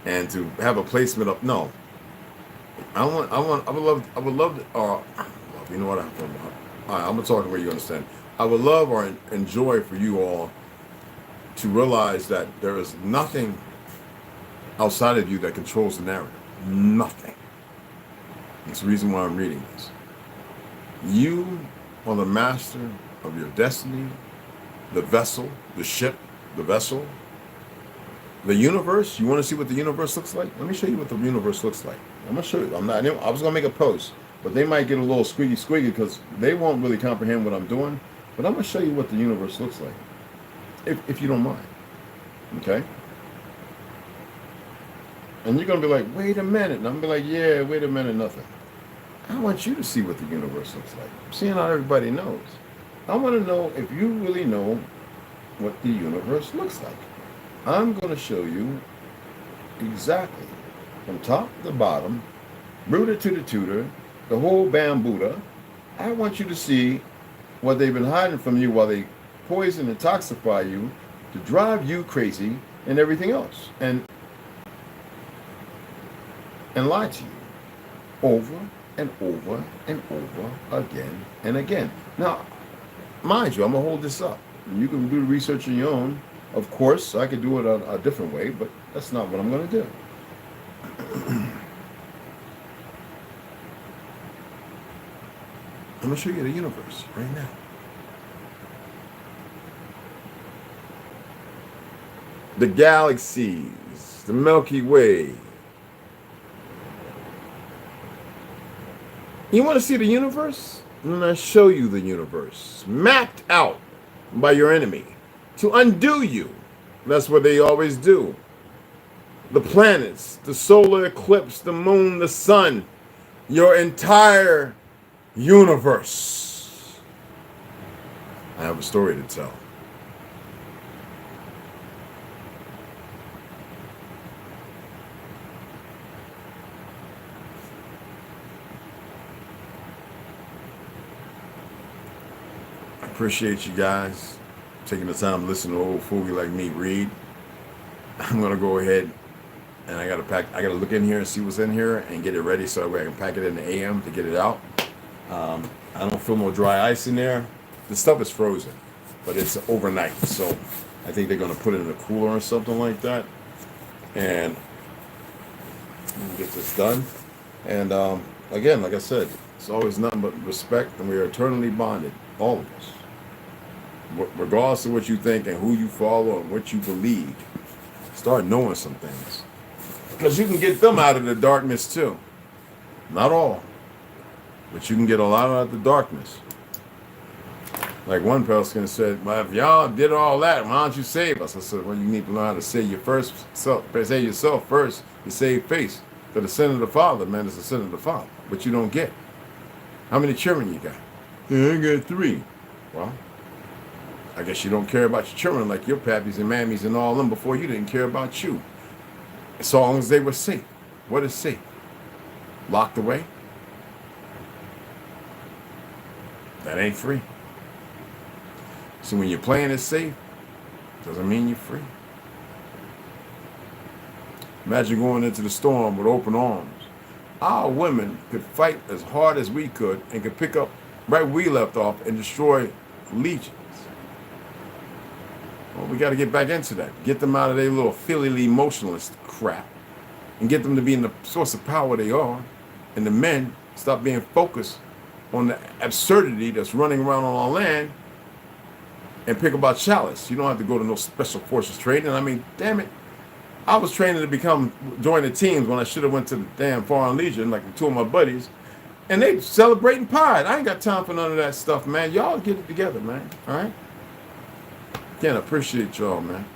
and to have a placement of no. I would love. You know what I'm talking about. All right, I'm gonna talk the way you understand. I would love or enjoy for you all to realize that there is nothing outside of you that controls the narrative. Nothing. It's the reason why I'm reading this. You are the master of your destiny, the vessel, the ship, the vessel. The universe, you want to see what the universe looks like? Let me show you what the universe looks like. I'm going to show you. I was going to make a post, but they might get a little squeaky because they won't really comprehend what I'm doing. But I'm going to show you what the universe looks like, if you don't mind. Okay? And you're going to be like, wait a minute. And I'm going to be like, yeah, wait a minute, nothing. I want you to see what the universe looks like. I'm seeing how everybody knows. I want to know if you really know what the universe looks like. I'm going to show you exactly from top to bottom, rooter to the tutor, the whole bambuda. I want you to see what they've been hiding from you while they poison and toxify you to drive you crazy and everything else, and lie to you over and over and over again and again. Now, mind you, I'm going to hold this up. You can do the research on your own. Of course, I could do it a different way, but that's not what I'm going to do. I'm going to show you the universe right now. The galaxies, the Milky Way. You want to see the universe? I'm going to show you the universe, mapped out by your enemy to undo you. That's what they always do. The planets, the solar eclipse, the moon, the sun, your entire universe. I have a story to tell. I appreciate you guys taking the time to listen to old fool like me read. I'm gonna go ahead and I gotta look in here and see what's in here and get it ready so that way I can pack it in the AM to get it out. I don't feel no dry ice in there. The stuff is frozen, but it's overnight, so I think they're gonna put it in a cooler or something like that. And get this done. And again, like I said, it's always nothing but respect, and we are eternally bonded, all of us. Regardless of what you think and who you follow and what you believe, start knowing some things. Because you can get them out of the darkness too. Not all, but you can get a lot out of the darkness. Like one person said, well, if y'all did all that, why don't you save us? I said, well, you need to learn how to save yourself first to save face. For the sin of the father, man, is the sin of the father. But you don't get. How many children you got? Yeah, I got 3. Well, I guess you don't care about your children like your pappies and mammies and all them before you didn't care about you. As long as they were safe. What is safe? Locked away? That ain't free. So when you're playing it safe, doesn't mean you're free. Imagine going into the storm with open arms. Our women could fight as hard as we could and could pick up right where we left off and destroy legions. Well, we got to get back into that. Get them out of their little filially emotionalist crap and get them to be in the source of power they are. And the men stop being focused on the absurdity that's running around on our land and pick about chalice. You don't have to go to no special forces training. I mean, damn it. I was training to join the teams when I should have went to the damn Foreign Legion, like 2 of my buddies. And they celebrating Pride. I ain't got time for none of that stuff, man. Y'all get it together, man. All right? Again, I appreciate y'all, man.